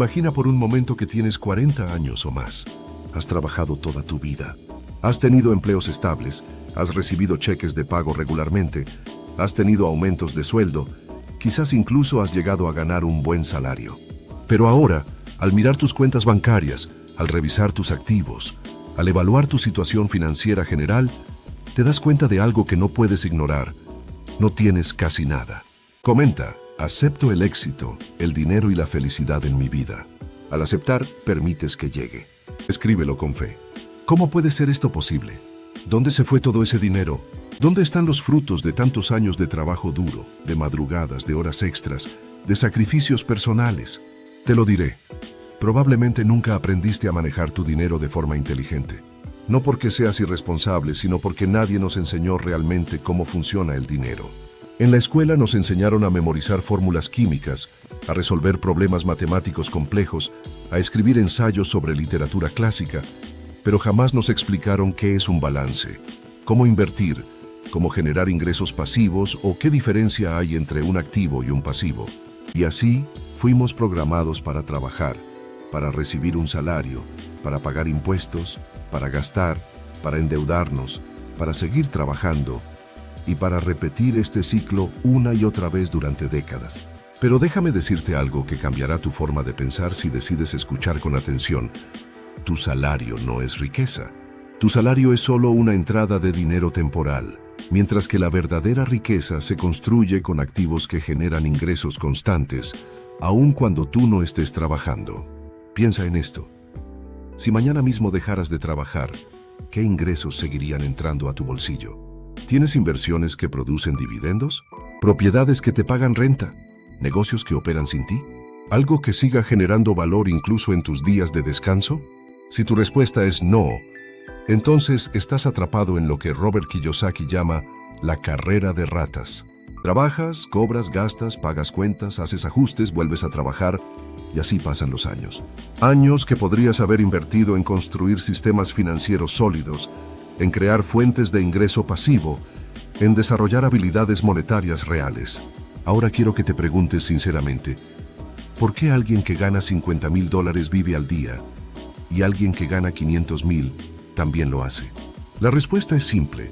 Imagina por un momento que tienes 40 años o más. Has trabajado toda tu vida. Has tenido empleos estables, has recibido cheques de pago regularmente, has tenido aumentos de sueldo, quizás incluso has llegado a ganar un buen salario. Pero ahora, al mirar tus cuentas bancarias, al revisar tus activos, al evaluar tu situación financiera general, te das cuenta de algo que no puedes ignorar. No tienes casi nada. Comenta: acepto el éxito, el dinero y la felicidad en mi vida. Al aceptar, permites que llegue. Escríbelo con fe. ¿Cómo puede ser esto posible? ¿Dónde se fue todo ese dinero? ¿Dónde están los frutos de tantos años de trabajo duro, de madrugadas, de horas extras, de sacrificios personales? Te lo diré. Probablemente nunca aprendiste a manejar tu dinero de forma inteligente. No porque seas irresponsable, sino porque nadie nos enseñó realmente cómo funciona el dinero. En la escuela nos enseñaron a memorizar fórmulas químicas, a resolver problemas matemáticos complejos, a escribir ensayos sobre literatura clásica, pero jamás nos explicaron qué es un balance, cómo invertir, cómo generar ingresos pasivos o qué diferencia hay entre un activo y un pasivo. Y así fuimos programados para trabajar, para recibir un salario, para pagar impuestos, para gastar, para endeudarnos, para seguir trabajando y para repetir este ciclo una y otra vez durante décadas. Pero déjame decirte algo que cambiará tu forma de pensar si decides escuchar con atención. Tu salario no es riqueza. Tu salario es solo una entrada de dinero temporal, mientras que la verdadera riqueza se construye con activos que generan ingresos constantes, aun cuando tú no estés trabajando. Piensa en esto. Si mañana mismo dejaras de trabajar, ¿qué ingresos seguirían entrando a tu bolsillo? ¿Tienes inversiones que producen dividendos? ¿Propiedades que te pagan renta? ¿Negocios que operan sin ti? ¿Algo que siga generando valor incluso en tus días de descanso? Si tu respuesta es no, entonces estás atrapado en lo que Robert Kiyosaki llama la carrera de ratas. Trabajas, cobras, gastas, pagas cuentas, haces ajustes, vuelves a trabajar y así pasan los años. Años que podrías haber invertido en construir sistemas financieros sólidos, en crear fuentes de ingreso pasivo, en desarrollar habilidades monetarias reales. Ahora quiero que te preguntes sinceramente, ¿por qué alguien que gana $50,000 vive al día y alguien que gana 500,000 también lo hace? La respuesta es simple.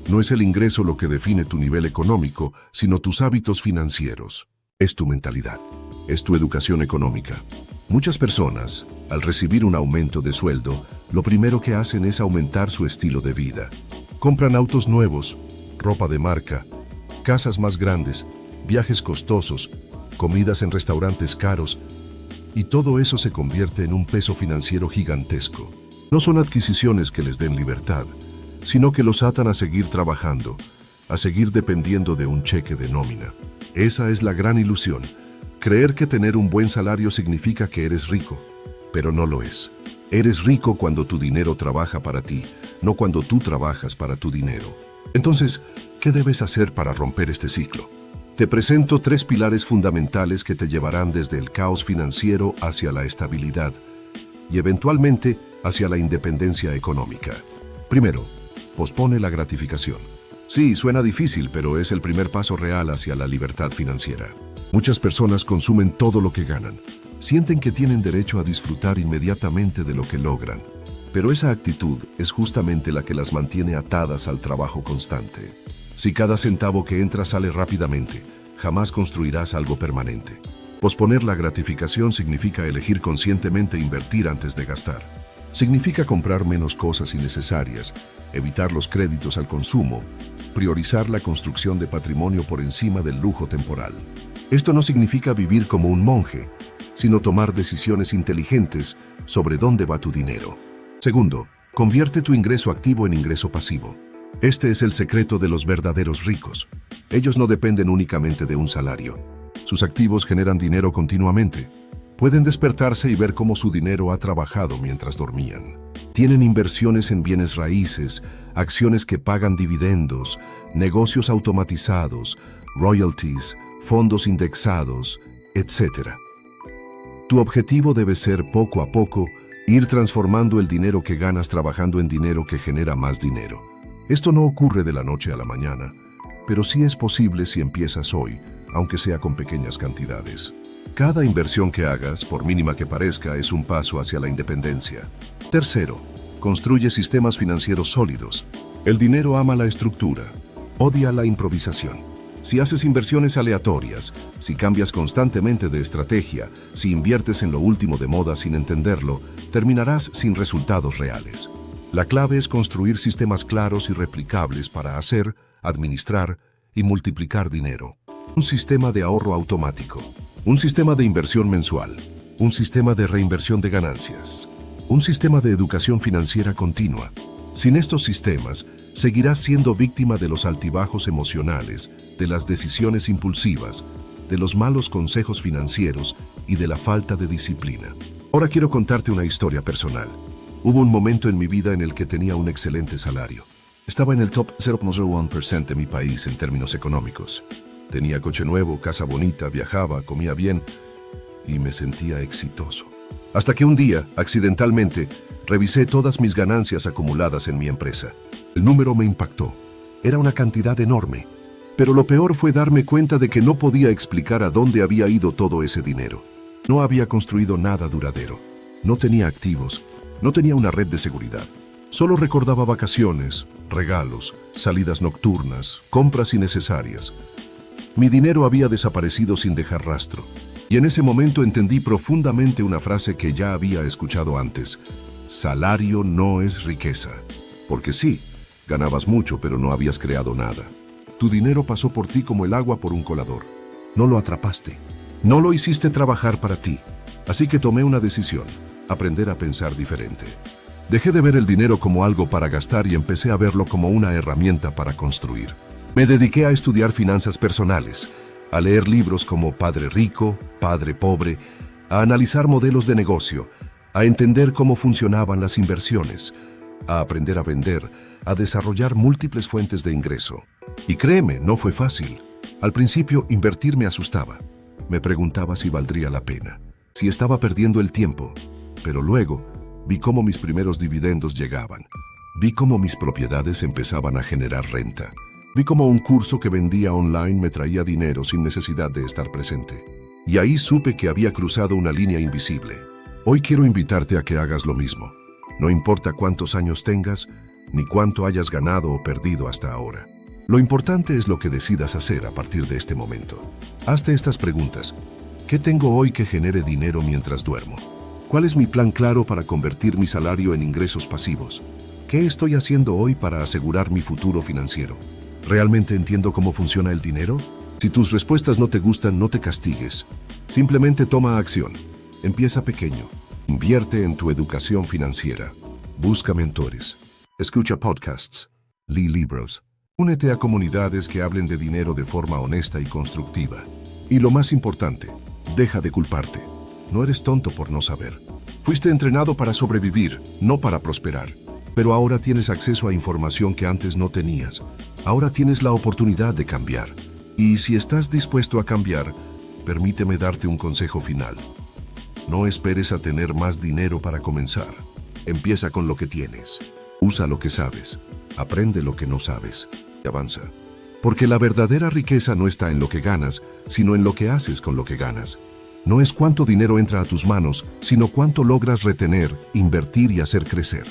No es el ingreso lo que define tu nivel económico, sino tus hábitos financieros. Es tu mentalidad. Es tu educación económica. Muchas personas, al recibir un aumento de sueldo, lo primero que hacen es aumentar su estilo de vida. Compran autos nuevos, ropa de marca, casas más grandes, viajes costosos, comidas en restaurantes caros, y todo eso se convierte en un peso financiero gigantesco. No son adquisiciones que les den libertad, sino que los atan a seguir trabajando, a seguir dependiendo de un cheque de nómina. Esa es la gran ilusión. Creer que tener un buen salario significa que eres rico, pero no lo es. Eres rico cuando tu dinero trabaja para ti, no cuando tú trabajas para tu dinero. Entonces, ¿qué debes hacer para romper este ciclo? Te presento 3 pilares fundamentales que te llevarán desde el caos financiero hacia la estabilidad y eventualmente hacia la independencia económica. Primero, pospone la gratificación. Sí, suena difícil, pero es el primer paso real hacia la libertad financiera. Muchas personas consumen todo lo que ganan. Sienten que tienen derecho a disfrutar inmediatamente de lo que logran. Pero esa actitud es justamente la que las mantiene atadas al trabajo constante. Si cada centavo que entra sale rápidamente, jamás construirás algo permanente. Posponer la gratificación significa elegir conscientemente invertir antes de gastar. Significa comprar menos cosas innecesarias, evitar los créditos al consumo, priorizar la construcción de patrimonio por encima del lujo temporal. Esto no significa vivir como un monje, sino tomar decisiones inteligentes sobre dónde va tu dinero. Segundo, convierte tu ingreso activo en ingreso pasivo. Este es el secreto de los verdaderos ricos. Ellos no dependen únicamente de un salario. Sus activos generan dinero continuamente. Pueden despertarse y ver cómo su dinero ha trabajado mientras dormían. Tienen inversiones en bienes raíces, acciones que pagan dividendos, negocios automatizados, royalties, fondos indexados, etc. Tu objetivo debe ser, poco a poco, ir transformando el dinero que ganas trabajando en dinero que genera más dinero. Esto no ocurre de la noche a la mañana, pero sí es posible si empiezas hoy, aunque sea con pequeñas cantidades. Cada inversión que hagas, por mínima que parezca, es un paso hacia la independencia. Tercero, construye sistemas financieros sólidos. El dinero ama la estructura, odia la improvisación. Si haces inversiones aleatorias, si cambias constantemente de estrategia, si inviertes en lo último de moda sin entenderlo, terminarás sin resultados reales. La clave es construir sistemas claros y replicables para hacer, administrar y multiplicar dinero. Un sistema de ahorro automático, un sistema de inversión mensual, un sistema de reinversión de ganancias, un sistema de educación financiera continua. Sin estos sistemas, seguirás siendo víctima de los altibajos emocionales, de las decisiones impulsivas, de los malos consejos financieros y de la falta de disciplina. Ahora quiero contarte una historia personal. Hubo un momento en mi vida en el que tenía un excelente salario. Estaba en el top 0.01% de mi país en términos económicos. Tenía coche nuevo, casa bonita, viajaba, comía bien y me sentía exitoso. Hasta que un día, accidentalmente, revisé todas mis ganancias acumuladas en mi empresa. El número me impactó. Era una cantidad enorme. Pero lo peor fue darme cuenta de que no podía explicar a dónde había ido todo ese dinero. No había construido nada duradero. No tenía activos. No tenía una red de seguridad. Solo recordaba vacaciones, regalos, salidas nocturnas, compras innecesarias. Mi dinero había desaparecido sin dejar rastro. Y en ese momento entendí profundamente una frase que ya había escuchado antes. Salario no es riqueza. Porque sí, ganabas mucho, pero no habías creado nada. Tu dinero pasó por ti como el agua por un colador. No lo atrapaste. No lo hiciste trabajar para ti. Así que tomé una decisión: aprender a pensar diferente. Dejé de ver el dinero como algo para gastar y empecé a verlo como una herramienta para construir. Me dediqué a estudiar finanzas personales, a leer libros como Padre Rico, Padre Pobre, a analizar modelos de negocio, a entender cómo funcionaban las inversiones, a aprender a vender, a desarrollar múltiples fuentes de ingreso. Y créeme, no fue fácil. Al principio, invertir me asustaba. Me preguntaba si valdría la pena, si estaba perdiendo el tiempo. Pero luego, vi cómo mis primeros dividendos llegaban. Vi cómo mis propiedades empezaban a generar renta. Vi cómo un curso que vendía online me traía dinero sin necesidad de estar presente. Y ahí supe que había cruzado una línea invisible. Hoy quiero invitarte a que hagas lo mismo. No importa cuántos años tengas, ni cuánto hayas ganado o perdido hasta ahora. Lo importante es lo que decidas hacer a partir de este momento. Hazte estas preguntas. ¿Qué tengo hoy que genere dinero mientras duermo? ¿Cuál es mi plan claro para convertir mi salario en ingresos pasivos? ¿Qué estoy haciendo hoy para asegurar mi futuro financiero? ¿Realmente entiendo cómo funciona el dinero? Si tus respuestas no te gustan, no te castigues. Simplemente toma acción. Empieza pequeño. Invierte en tu educación financiera. Busca mentores. Escucha podcasts. Lee libros. Únete a comunidades que hablen de dinero de forma honesta y constructiva. Y lo más importante, deja de culparte. No eres tonto por no saber. Fuiste entrenado para sobrevivir, no para prosperar. Pero ahora tienes acceso a información que antes no tenías. Ahora tienes la oportunidad de cambiar. Y si estás dispuesto a cambiar, permíteme darte un consejo final. No esperes a tener más dinero para comenzar. Empieza con lo que tienes. Usa lo que sabes. Aprende lo que no sabes. Y avanza. Porque la verdadera riqueza no está en lo que ganas, sino en lo que haces con lo que ganas. No es cuánto dinero entra a tus manos, sino cuánto logras retener, invertir y hacer crecer.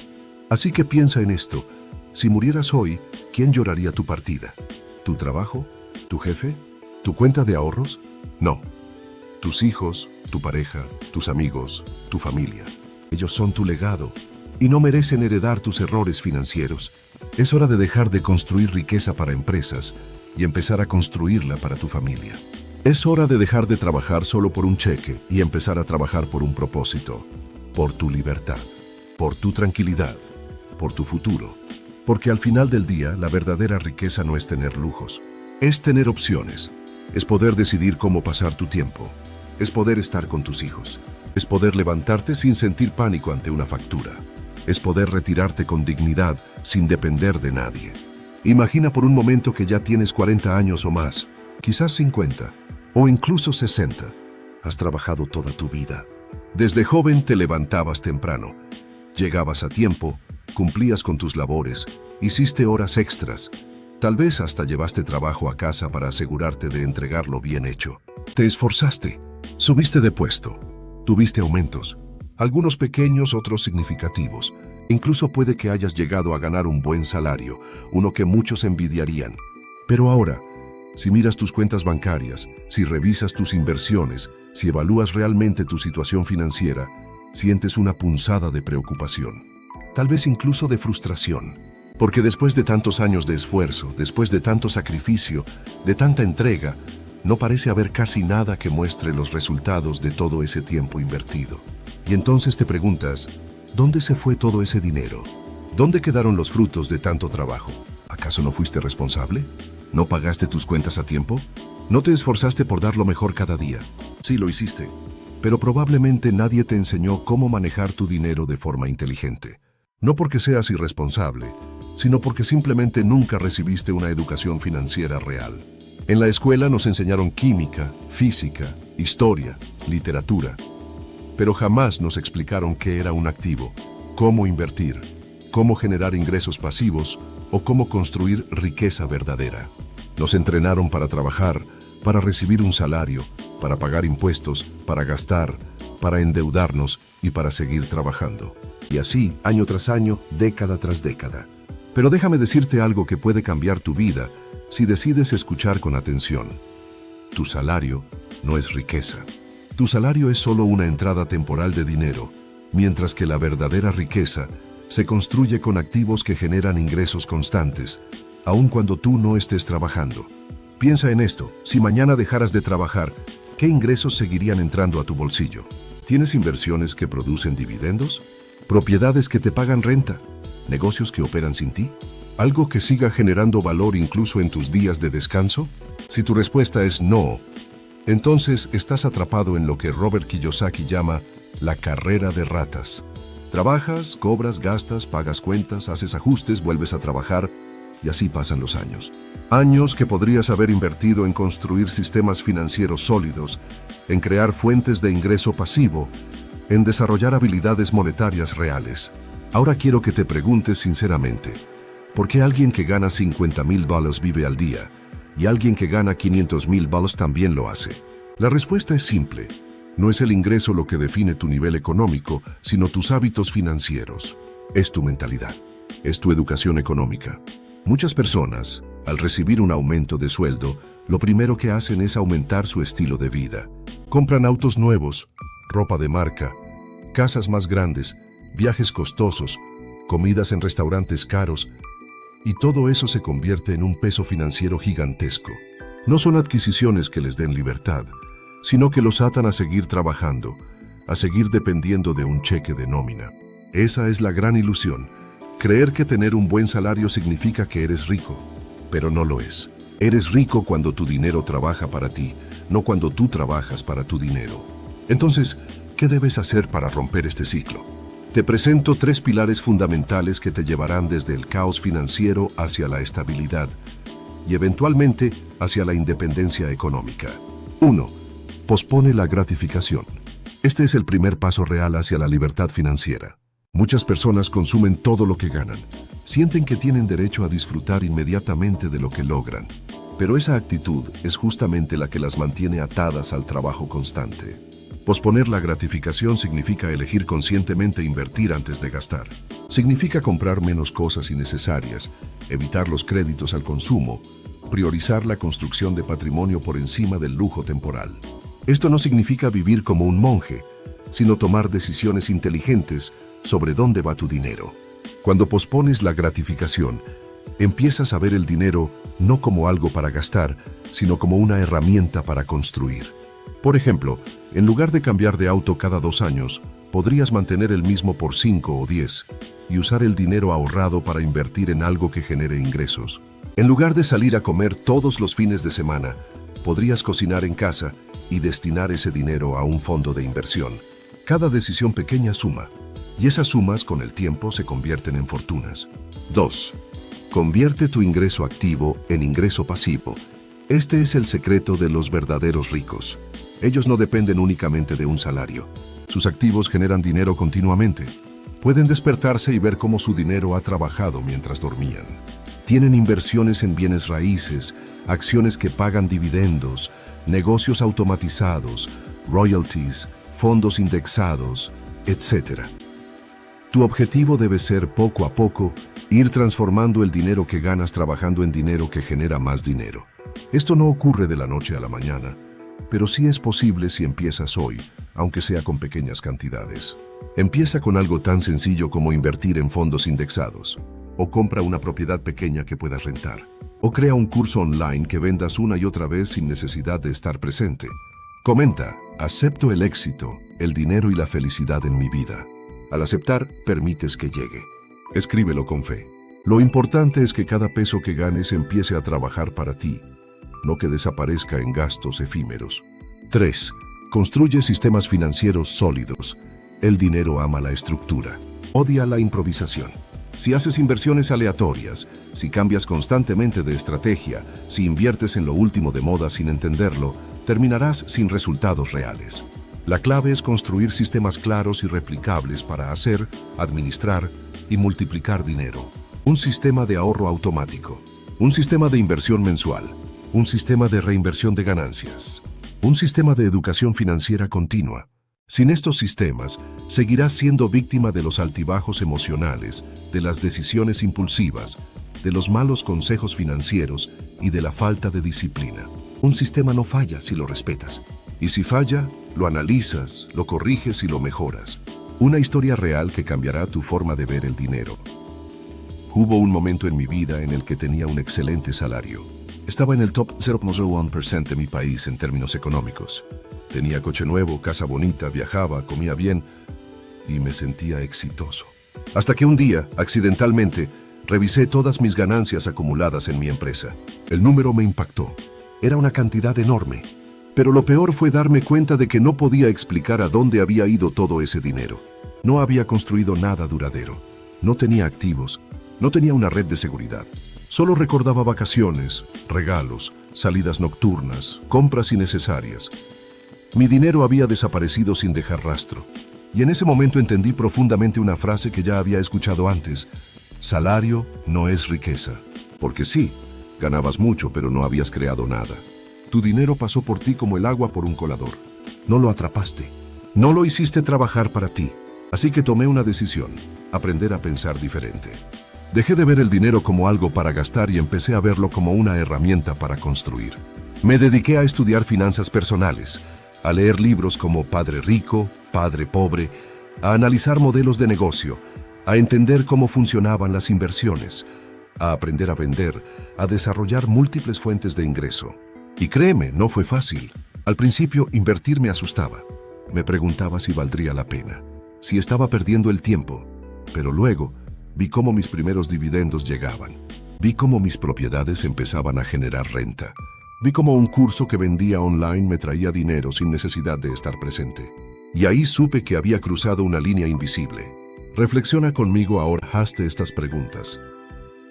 Así que piensa en esto. Si murieras hoy, ¿quién lloraría tu partida? ¿Tu trabajo? ¿Tu jefe? ¿Tu cuenta de ahorros? No. Tus hijos, tu pareja, tus amigos, tu familia. Ellos son tu legado y no merecen heredar tus errores financieros. Es hora de dejar de construir riqueza para empresas y empezar a construirla para tu familia. Es hora de dejar de trabajar solo por un cheque y empezar a trabajar por un propósito, por tu libertad, por tu tranquilidad, por tu futuro. Porque al final del día, la verdadera riqueza no es tener lujos, es tener opciones, es poder decidir cómo pasar tu tiempo, es poder estar con tus hijos, es poder levantarte sin sentir pánico ante una factura, es poder retirarte con dignidad sin depender de nadie. Imagina por un momento que ya tienes 40 años o más, quizás 50 o incluso 60. Has trabajado toda tu vida. Desde joven te levantabas temprano, llegabas a tiempo, cumplías con tus labores, hiciste horas extras, tal vez hasta llevaste trabajo a casa para asegurarte de entregarlo bien hecho. Te esforzaste, Subiste de puesto, tuviste aumentos, algunos pequeños, otros significativos. Incluso puede que hayas llegado a ganar un buen salario, uno que muchos envidiarían. Pero ahora, si miras tus cuentas bancarias, si revisas tus inversiones, si evalúas realmente tu situación financiera, sientes una punzada de preocupación, tal vez incluso de frustración. Porque después de tantos años de esfuerzo, después de tanto sacrificio, de tanta entrega, no parece haber casi nada que muestre los resultados de todo ese tiempo invertido. Y entonces te preguntas, ¿dónde se fue todo ese dinero? ¿Dónde quedaron los frutos de tanto trabajo? ¿Acaso no fuiste responsable? ¿No pagaste tus cuentas a tiempo? ¿No te esforzaste por dar lo mejor cada día? Sí, lo hiciste. Pero probablemente nadie te enseñó cómo manejar tu dinero de forma inteligente. No porque seas irresponsable, sino porque simplemente nunca recibiste una educación financiera real. En la escuela nos enseñaron química, física, historia, literatura, pero jamás nos explicaron qué era un activo, cómo invertir, cómo generar ingresos pasivos o cómo construir riqueza verdadera. Nos entrenaron para trabajar, para recibir un salario, para pagar impuestos, para gastar, para endeudarnos y para seguir trabajando. Y así, año tras año, década tras década. Pero déjame decirte algo que puede cambiar tu vida si decides escuchar con atención. Tu salario no es riqueza. Tu salario es solo una entrada temporal de dinero, mientras que la verdadera riqueza se construye con activos que generan ingresos constantes, aun cuando tú no estés trabajando. Piensa en esto, si mañana dejaras de trabajar, ¿qué ingresos seguirían entrando a tu bolsillo? ¿Tienes inversiones que producen dividendos? ¿Propiedades que te pagan renta? ¿Negocios que operan sin ti? ¿Algo que siga generando valor incluso en tus días de descanso? Si tu respuesta es no, entonces estás atrapado en lo que Robert Kiyosaki llama la carrera de ratas. Trabajas, cobras, gastas, pagas cuentas, haces ajustes, vuelves a trabajar y así pasan los años. Años que podrías haber invertido en construir sistemas financieros sólidos, en crear fuentes de ingreso pasivo, en desarrollar habilidades monetarias reales. Ahora quiero que te preguntes sinceramente, ¿por qué alguien que gana $50,000 vive al día y alguien que gana $500,000 también lo hace? La respuesta es simple. No es el ingreso lo que define tu nivel económico, sino tus hábitos financieros. Es tu mentalidad. Es tu educación económica. Muchas personas, al recibir un aumento de sueldo, lo primero que hacen es aumentar su estilo de vida. Compran autos nuevos, ropa de marca, casas más grandes, viajes costosos, comidas en restaurantes caros, y todo eso se convierte en un peso financiero gigantesco. No son adquisiciones que les den libertad, sino que los atan a seguir trabajando, a seguir dependiendo de un cheque de nómina. Esa es la gran ilusión. Creer que tener un buen salario significa que eres rico, pero no lo es. Eres rico cuando tu dinero trabaja para ti, no cuando tú trabajas para tu dinero. Entonces, ¿qué debes hacer para romper este ciclo? Te presento 3 pilares fundamentales que te llevarán desde el caos financiero hacia la estabilidad y eventualmente hacia la independencia económica. 1. Pospone la gratificación. Este es el primer paso real hacia la libertad financiera. Muchas personas consumen todo lo que ganan. Sienten que tienen derecho a disfrutar inmediatamente de lo que logran. Pero esa actitud es justamente la que las mantiene atadas al trabajo constante. Posponer la gratificación significa elegir conscientemente invertir antes de gastar. Significa comprar menos cosas innecesarias, evitar los créditos al consumo, priorizar la construcción de patrimonio por encima del lujo temporal. Esto no significa vivir como un monje, sino tomar decisiones inteligentes sobre dónde va tu dinero. Cuando pospones la gratificación, empiezas a ver el dinero no como algo para gastar, sino como una herramienta para construir. Por ejemplo, en lugar de cambiar de auto cada 2 años, podrías mantener el mismo por 5 o 10 y usar el dinero ahorrado para invertir en algo que genere ingresos. En lugar de salir a comer todos los fines de semana, podrías cocinar en casa y destinar ese dinero a un fondo de inversión. Cada decisión pequeña suma, y esas sumas con el tiempo se convierten en fortunas. 2. Convierte tu ingreso activo en ingreso pasivo. Este es el secreto de los verdaderos ricos. Ellos no dependen únicamente de un salario. Sus activos generan dinero continuamente. Pueden despertarse y ver cómo su dinero ha trabajado mientras dormían. Tienen inversiones en bienes raíces, acciones que pagan dividendos, negocios automatizados, royalties, fondos indexados, etc. Tu objetivo debe ser poco a poco ir transformando el dinero que ganas trabajando en dinero que genera más dinero. Esto no ocurre de la noche a la mañana, pero sí es posible si empiezas hoy, aunque sea con pequeñas cantidades. Empieza con algo tan sencillo como invertir en fondos indexados, o compra una propiedad pequeña que puedas rentar, o crea un curso online que vendas una y otra vez sin necesidad de estar presente. Comenta: acepto el éxito, el dinero y la felicidad en mi vida. Al aceptar, permites que llegue. Escríbelo con fe. Lo importante es que cada peso que ganes empiece a trabajar para ti, no que desaparezca en gastos efímeros. 3. Construye sistemas financieros sólidos. El dinero ama la estructura, odia la improvisación. Si haces inversiones aleatorias, si cambias constantemente de estrategia, si inviertes en lo último de moda sin entenderlo, terminarás sin resultados reales. La clave es construir sistemas claros y replicables para hacer, administrar y multiplicar dinero. Un sistema de ahorro automático, un sistema de inversión mensual, un sistema de reinversión de ganancias, un sistema de educación financiera continua. Sin estos sistemas, seguirás siendo víctima de los altibajos emocionales, de las decisiones impulsivas, de los malos consejos financieros y de la falta de disciplina. Un sistema no falla si lo respetas. Y si falla, lo analizas, lo corriges y lo mejoras. Una historia real que cambiará tu forma de ver el dinero. Hubo un momento en mi vida en el que tenía un excelente salario. Estaba en el top 0.01% de mi país en términos económicos. Tenía coche nuevo, casa bonita, viajaba, comía bien y me sentía exitoso. Hasta que un día, accidentalmente, revisé todas mis ganancias acumuladas en mi empresa. El número me impactó. Era una cantidad enorme. Pero lo peor fue darme cuenta de que no podía explicar a dónde había ido todo ese dinero. No había construido nada duradero. No tenía activos. No tenía una red de seguridad. Solo recordaba vacaciones, regalos, salidas nocturnas, compras innecesarias. Mi dinero había desaparecido sin dejar rastro. Y en ese momento entendí profundamente una frase que ya había escuchado antes. Salario no es riqueza. Porque sí, ganabas mucho, pero no habías creado nada. Tu dinero pasó por ti como el agua por un colador. No lo atrapaste. No lo hiciste trabajar para ti. Así que tomé una decisión: aprender a pensar diferente. Dejé de ver el dinero como algo para gastar y empecé a verlo como una herramienta para construir. Me dediqué a estudiar finanzas personales, a leer libros como Padre Rico, Padre Pobre, a analizar modelos de negocio, a entender cómo funcionaban las inversiones, a aprender a vender, a desarrollar múltiples fuentes de ingreso. Y créeme, no fue fácil. Al principio, invertir me asustaba. Me preguntaba si valdría la pena, si estaba perdiendo el tiempo. Pero luego, vi cómo mis primeros dividendos llegaban. Vi cómo mis propiedades empezaban a generar renta. Vi cómo un curso que vendía online me traía dinero sin necesidad de estar presente. Y ahí supe que había cruzado una línea invisible. Reflexiona conmigo ahora, hazte estas preguntas.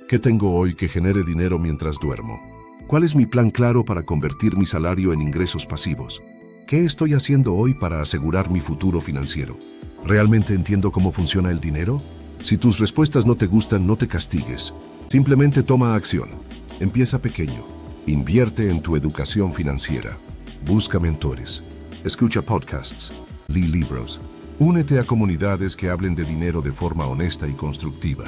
¿Qué tengo hoy que genere dinero mientras duermo? ¿Cuál es mi plan claro para convertir mi salario en ingresos pasivos? ¿Qué estoy haciendo hoy para asegurar mi futuro financiero? ¿Realmente entiendo cómo funciona el dinero? Si tus respuestas no te gustan, no te castigues. Simplemente toma acción. Empieza pequeño. Invierte en tu educación financiera. Busca mentores. Escucha podcasts. Lee libros. Únete a comunidades que hablen de dinero de forma honesta y constructiva.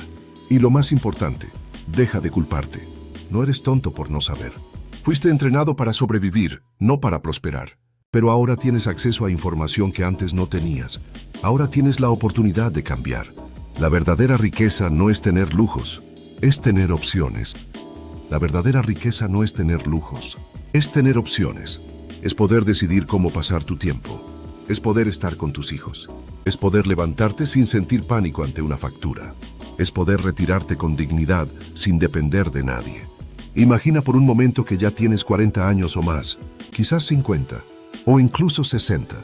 Y lo más importante, deja de culparte. No eres tonto por no saber. Fuiste entrenado para sobrevivir, no para prosperar. Pero ahora tienes acceso a información que antes no tenías. Ahora tienes la oportunidad de cambiar. La verdadera riqueza no es tener lujos, es tener opciones. La verdadera riqueza no es tener lujos, es tener opciones. Es poder decidir cómo pasar tu tiempo. Es poder estar con tus hijos. Es poder levantarte sin sentir pánico ante una factura. Es poder retirarte con dignidad sin depender de nadie. Imagina por un momento que ya tienes 40 años o más, quizás 50 o incluso 60.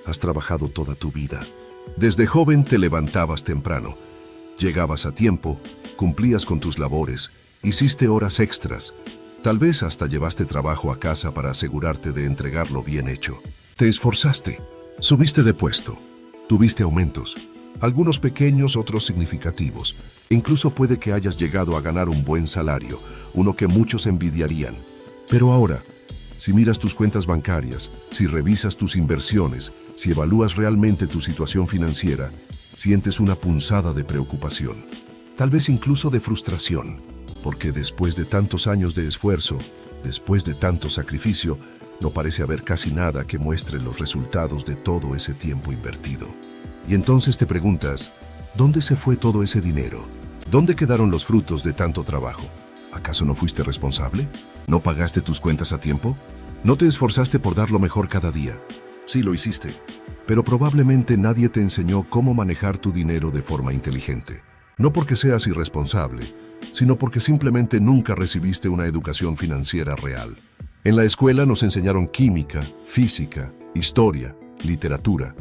Has trabajado toda tu vida. Desde joven te levantabas temprano, llegabas a tiempo, cumplías con tus labores, hiciste horas extras, tal vez hasta llevaste trabajo a casa para asegurarte de entregarlo bien hecho. Te esforzaste, subiste de puesto, tuviste aumentos, algunos pequeños, otros significativos. Incluso puede que hayas llegado a ganar un buen salario, uno que muchos envidiarían. Pero ahora, Si miras tus cuentas bancarias, si revisas tus inversiones, si evalúas realmente tu situación financiera, sientes una punzada de preocupación, tal vez incluso de frustración, porque después de tantos años de esfuerzo, después de tanto sacrificio, no parece haber casi nada que muestre los resultados de todo ese tiempo invertido. Y entonces te preguntas, ¿dónde se fue todo ese dinero? ¿Dónde quedaron los frutos de tanto trabajo? ¿Acaso no fuiste responsable? ¿No pagaste tus cuentas a tiempo? ¿No te esforzaste por dar lo mejor cada día? Sí, lo hiciste, pero probablemente nadie te enseñó cómo manejar tu dinero de forma inteligente. No porque seas irresponsable, sino porque simplemente nunca recibiste una educación financiera real. En la escuela nos enseñaron química, física, historia, literatura,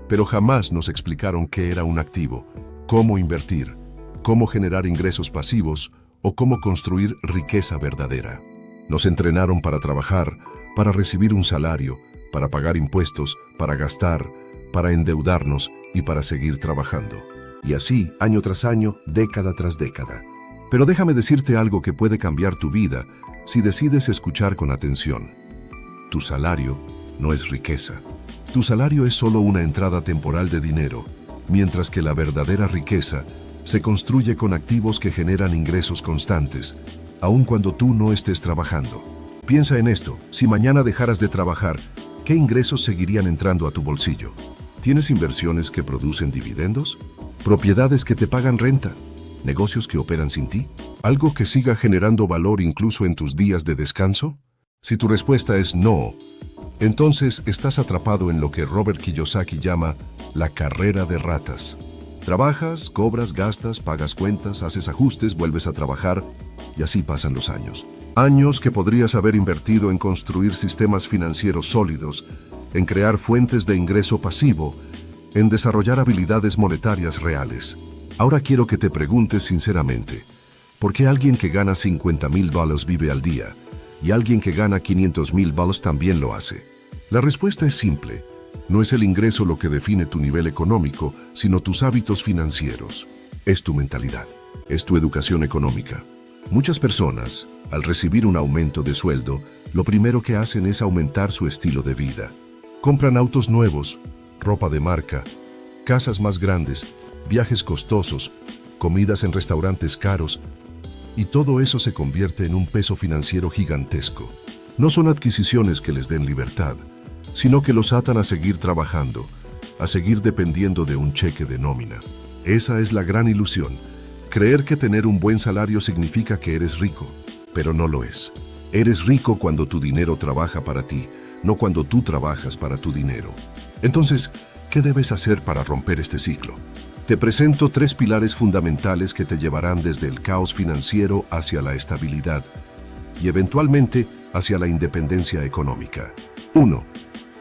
pero jamás nos explicaron qué era un activo, cómo invertir, cómo generar ingresos pasivos o cómo construir riqueza verdadera. Nos entrenaron para trabajar, para recibir un salario, para pagar impuestos, para gastar, para endeudarnos y para seguir trabajando. Y así, año tras año, década tras década. Pero déjame decirte algo que puede cambiar tu vida si decides escuchar con atención. Tu salario no es riqueza. Tu salario es solo una entrada temporal de dinero, mientras que la verdadera riqueza se construye con activos que generan ingresos constantes, aun cuando tú no estés trabajando. Piensa en esto, si mañana dejaras de trabajar, ¿qué ingresos seguirían entrando a tu bolsillo? ¿Tienes inversiones que producen dividendos? ¿Propiedades que te pagan renta? ¿Negocios que operan sin ti? ¿Algo que siga generando valor incluso en tus días de descanso? Si tu respuesta es no, entonces estás atrapado en lo que Robert Kiyosaki llama la carrera de ratas. Trabajas, cobras, gastas, pagas cuentas, haces ajustes, vuelves a trabajar y así pasan los años. Años que podrías haber invertido en construir sistemas financieros sólidos, en crear fuentes de ingreso pasivo, en desarrollar habilidades monetarias reales. Ahora quiero que te preguntes sinceramente, ¿por qué alguien que gana $50,000 vive al día y alguien que gana $500,000 también lo hace? La respuesta es simple. No es el ingreso lo que define tu nivel económico, sino tus hábitos financieros. Es tu mentalidad, es tu educación económica. Muchas personas, al recibir un aumento de sueldo, lo primero que hacen es aumentar su estilo de vida. Compran autos nuevos, ropa de marca, casas más grandes, viajes costosos, comidas en restaurantes caros, y todo eso se convierte en un peso financiero gigantesco. No son adquisiciones que les den libertad, sino que los atan a seguir trabajando, a seguir dependiendo de un cheque de nómina. Esa es la gran ilusión. Creer que tener un buen salario significa que eres rico, pero no lo es. Eres rico cuando tu dinero trabaja para ti, no cuando tú trabajas para tu dinero. Entonces, ¿qué debes hacer para romper este ciclo? Te presento 3 pilares fundamentales que te llevarán desde el caos financiero hacia la estabilidad y eventualmente hacia la independencia económica. 1.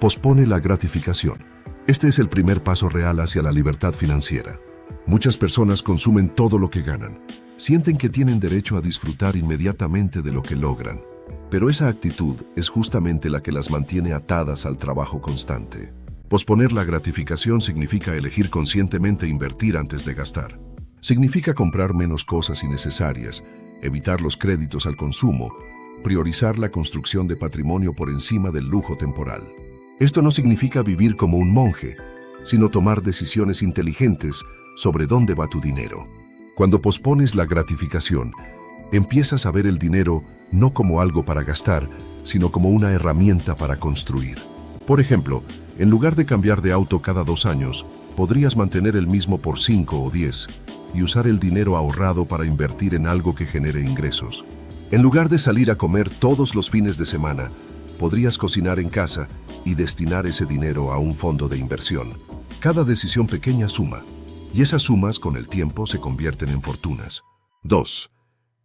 Pospone la gratificación. Este es el primer paso real hacia la libertad financiera. Muchas personas consumen todo lo que ganan. Sienten que tienen derecho a disfrutar inmediatamente de lo que logran. Pero esa actitud es justamente la que las mantiene atadas al trabajo constante. Posponer la gratificación significa elegir conscientemente invertir antes de gastar. Significa comprar menos cosas innecesarias, evitar los créditos al consumo, priorizar la construcción de patrimonio por encima del lujo temporal. Esto no significa vivir como un monje, sino tomar decisiones inteligentes sobre dónde va tu dinero. Cuando pospones la gratificación, empiezas a ver el dinero no como algo para gastar, sino como una herramienta para construir. Por ejemplo, en lugar de cambiar de auto cada 2 años, podrías mantener el mismo por 5 o 10 y usar el dinero ahorrado para invertir en algo que genere ingresos. En lugar de salir a comer todos los fines de semana, podrías cocinar en casa y destinar ese dinero a un fondo de inversión. Cada decisión pequeña suma, y esas sumas con el tiempo se convierten en fortunas. 2.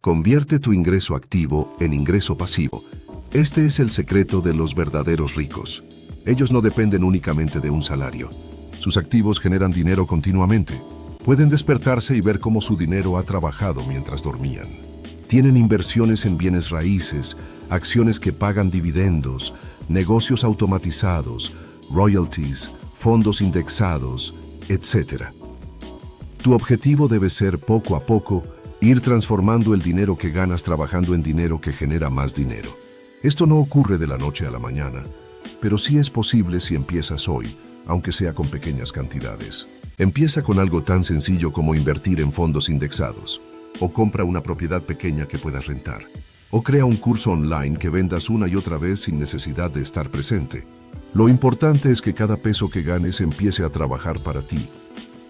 Convierte tu ingreso activo en ingreso pasivo. Este es el secreto de los verdaderos ricos. Ellos no dependen únicamente de un salario. Sus activos generan dinero continuamente. Pueden despertarse y ver cómo su dinero ha trabajado mientras dormían. Tienen inversiones en bienes raíces, acciones que pagan dividendos, negocios automatizados, royalties, fondos indexados, etc. Tu objetivo debe ser poco a poco ir transformando el dinero que ganas trabajando en dinero que genera más dinero. Esto no ocurre de la noche a la mañana, pero sí es posible si empiezas hoy, aunque sea con pequeñas cantidades. Empieza con algo tan sencillo como invertir en fondos indexados, o compra una propiedad pequeña que puedas rentar, o crea un curso online que vendas una y otra vez sin necesidad de estar presente. Lo importante es que cada peso que ganes empiece a trabajar para ti,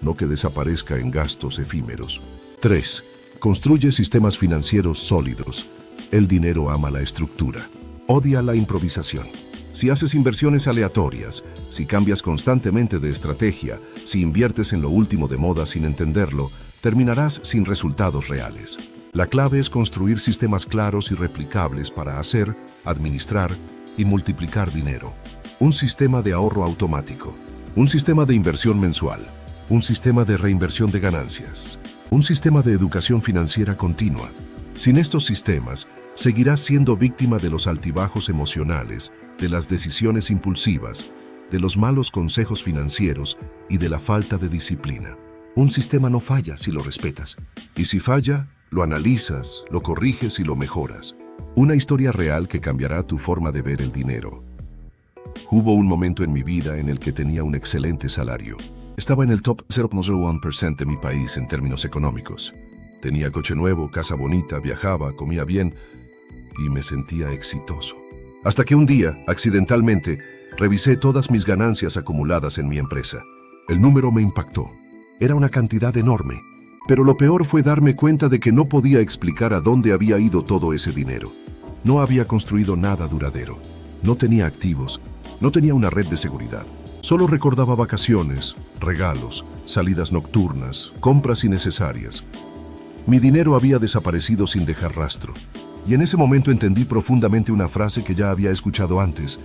no que desaparezca en gastos efímeros. 3. Construye sistemas financieros sólidos. El dinero ama la estructura. Odia la improvisación. Si haces inversiones aleatorias, si cambias constantemente de estrategia, si inviertes en lo último de moda sin entenderlo, terminarás sin resultados reales. La clave es construir sistemas claros y replicables para hacer, administrar y multiplicar dinero. Un sistema de ahorro automático, un sistema de inversión mensual, un sistema de reinversión de ganancias, un sistema de educación financiera continua. Sin estos sistemas, seguirás siendo víctima de los altibajos emocionales, de las decisiones impulsivas, de los malos consejos financieros y de la falta de disciplina. Un sistema no falla si lo respetas. Y si falla, lo analizas, lo corriges y lo mejoras. Una historia real que cambiará tu forma de ver el dinero. Hubo un momento en mi vida en el que tenía un excelente salario. Estaba en el top 0.01% de mi país en términos económicos. Tenía coche nuevo, casa bonita, viajaba, comía bien y me sentía exitoso. Hasta que un día, accidentalmente, revisé todas mis ganancias acumuladas en mi empresa. El número me impactó. Era una cantidad enorme, pero lo peor fue darme cuenta de que no podía explicar a dónde había ido todo ese dinero. No había construido nada duradero. No tenía activos. No tenía una red de seguridad. Solo recordaba vacaciones, regalos, salidas nocturnas, compras innecesarias. Mi dinero había desaparecido sin dejar rastro. Y en ese momento entendí profundamente una frase que ya había escuchado antes.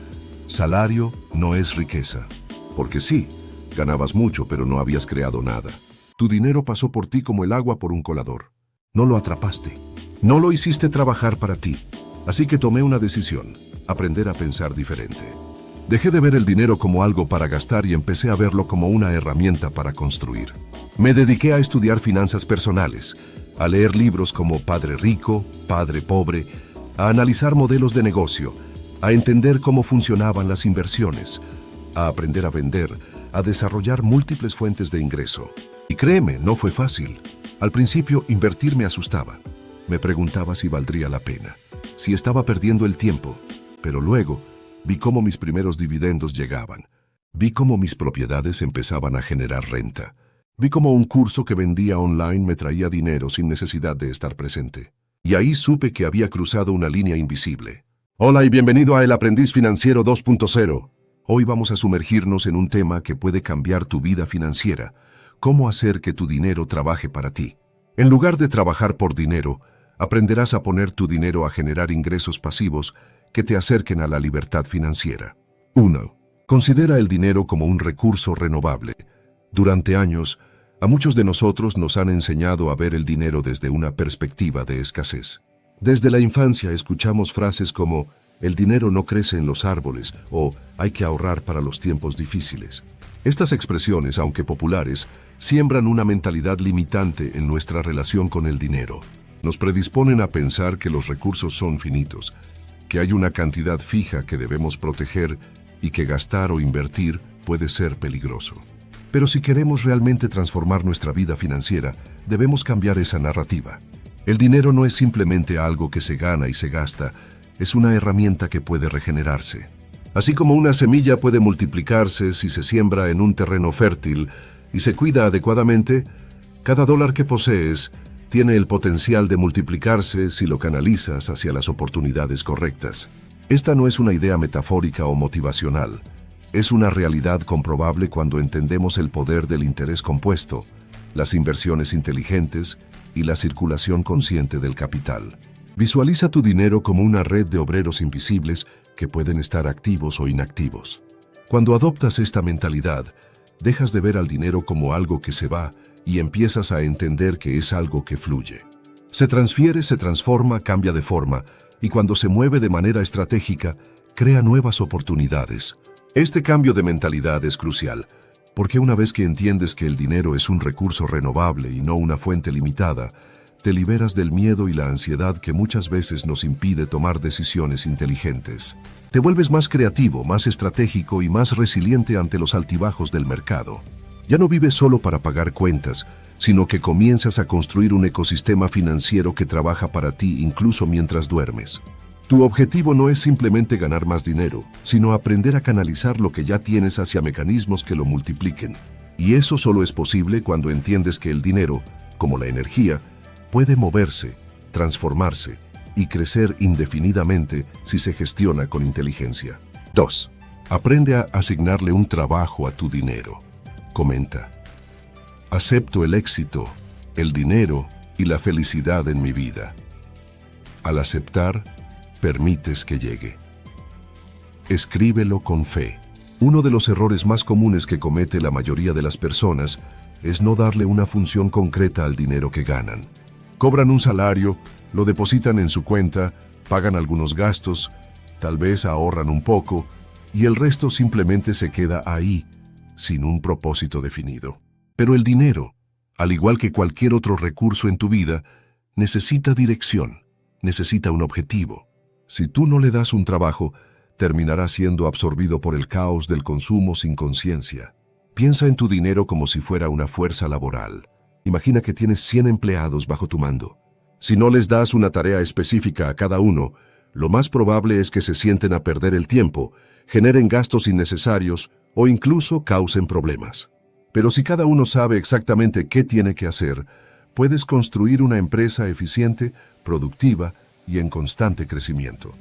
Salario no es riqueza. Porque sí, ganabas mucho, pero no habías creado nada. Tu dinero pasó por ti como el agua por un colador. No lo atrapaste. No lo hiciste trabajar para ti. Así que tomé una decisión: aprender a pensar diferente. Dejé de ver el dinero como algo para gastar y empecé a verlo como una herramienta para construir. Me dediqué a estudiar finanzas personales, a leer libros como Padre Rico, Padre Pobre, a analizar modelos de negocio, a entender cómo funcionaban las inversiones, a aprender a vender, a desarrollar múltiples fuentes de ingreso. Y créeme, no fue fácil. Al principio, invertir me asustaba. Me preguntaba si valdría la pena, si estaba perdiendo el tiempo, pero luego vi cómo mis primeros dividendos llegaban. Vi cómo mis propiedades empezaban a generar renta. Vi cómo un curso que vendía online me traía dinero sin necesidad de estar presente. Y ahí supe que había cruzado una línea invisible. Hola y bienvenido a El Aprendiz Financiero 2.0. Hoy vamos a sumergirnos en un tema que puede cambiar tu vida financiera: cómo hacer que tu dinero trabaje para ti. En lugar de trabajar por dinero, aprenderás a poner tu dinero a generar ingresos pasivos que te acerquen a la libertad financiera. 1. Considera el dinero como un recurso renovable. Durante años, a muchos de nosotros nos han enseñado a ver el dinero desde una perspectiva de escasez. Desde la infancia escuchamos frases como «el dinero no crece en los árboles» o «hay que ahorrar para los tiempos difíciles». Estas expresiones, aunque populares, siembran una mentalidad limitante en nuestra relación con el dinero. Nos predisponen a pensar que los recursos son finitos, que hay una cantidad fija que debemos proteger y que gastar o invertir puede ser peligroso. Pero si queremos realmente transformar nuestra vida financiera, debemos cambiar esa narrativa. El dinero no es simplemente algo que se gana y se gasta, es una herramienta que puede regenerarse. Así como una semilla puede multiplicarse si se siembra en un terreno fértil y se cuida adecuadamente, cada dólar que posees tiene el potencial de multiplicarse si lo canalizas hacia las oportunidades correctas. Esta no es una idea metafórica o motivacional. Es una realidad comprobable cuando entendemos el poder del interés compuesto, las inversiones inteligentes y la circulación consciente del capital. Visualiza tu dinero como una red de obreros invisibles que pueden estar activos o inactivos. Cuando adoptas esta mentalidad, dejas de ver al dinero como algo que se va y empiezas a entender que es algo que fluye. Se transfiere, se transforma, cambia de forma, y cuando se mueve de manera estratégica, crea nuevas oportunidades. Este cambio de mentalidad es crucial, porque una vez que entiendes que el dinero es un recurso renovable y no una fuente limitada, te liberas del miedo y la ansiedad que muchas veces nos impide tomar decisiones inteligentes. Te vuelves más creativo, más estratégico y más resiliente ante los altibajos del mercado. Ya no vives solo para pagar cuentas, sino que comienzas a construir un ecosistema financiero que trabaja para ti incluso mientras duermes. Tu objetivo no es simplemente ganar más dinero, sino aprender a canalizar lo que ya tienes hacia mecanismos que lo multipliquen. Y eso solo es posible cuando entiendes que el dinero, como la energía, puede moverse, transformarse y crecer indefinidamente si se gestiona con inteligencia. 2. Aprende a asignarle un trabajo a tu dinero. Comenta: acepto el éxito, el dinero y la felicidad en mi vida. Al aceptar, permites que llegue. Escríbelo con fe. Uno de los errores más comunes que comete la mayoría de las personas es no darle una función concreta al dinero que ganan. Cobran un salario, lo depositan en su cuenta, pagan algunos gastos, tal vez ahorran un poco, y el resto simplemente se queda ahí, sin un propósito definido. Pero el dinero, al igual que cualquier otro recurso en tu vida, necesita dirección, necesita un objetivo. Si tú no le das un trabajo, terminará siendo absorbido por el caos del consumo sin conciencia. Piensa en tu dinero como si fuera una fuerza laboral. Imagina que tienes 100 empleados bajo tu mando. Si no les das una tarea específica a cada uno, lo más probable es que se sienten a perder el tiempo, generen gastos innecesarios o incluso causen problemas. Pero si cada uno sabe exactamente qué tiene que hacer, puedes construir una empresa eficiente, productiva y en constante crecimiento.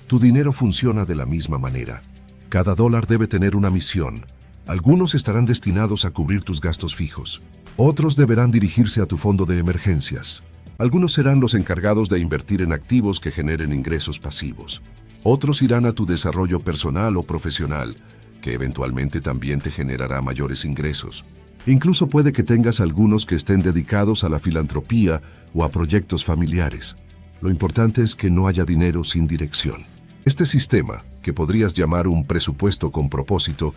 Tu dinero funciona de la misma manera. Cada dólar debe tener una misión. Algunos estarán destinados a cubrir tus gastos fijos. Otros deberán dirigirse a tu fondo de emergencias. Algunos serán los encargados de invertir en activos que generen ingresos pasivos. Otros irán a tu desarrollo personal o profesional, que eventualmente también te generará mayores ingresos. Incluso puede que tengas algunos que estén dedicados a la filantropía o a proyectos familiares. Lo importante es que no haya dinero sin dirección. Este sistema, que podrías llamar un presupuesto con propósito,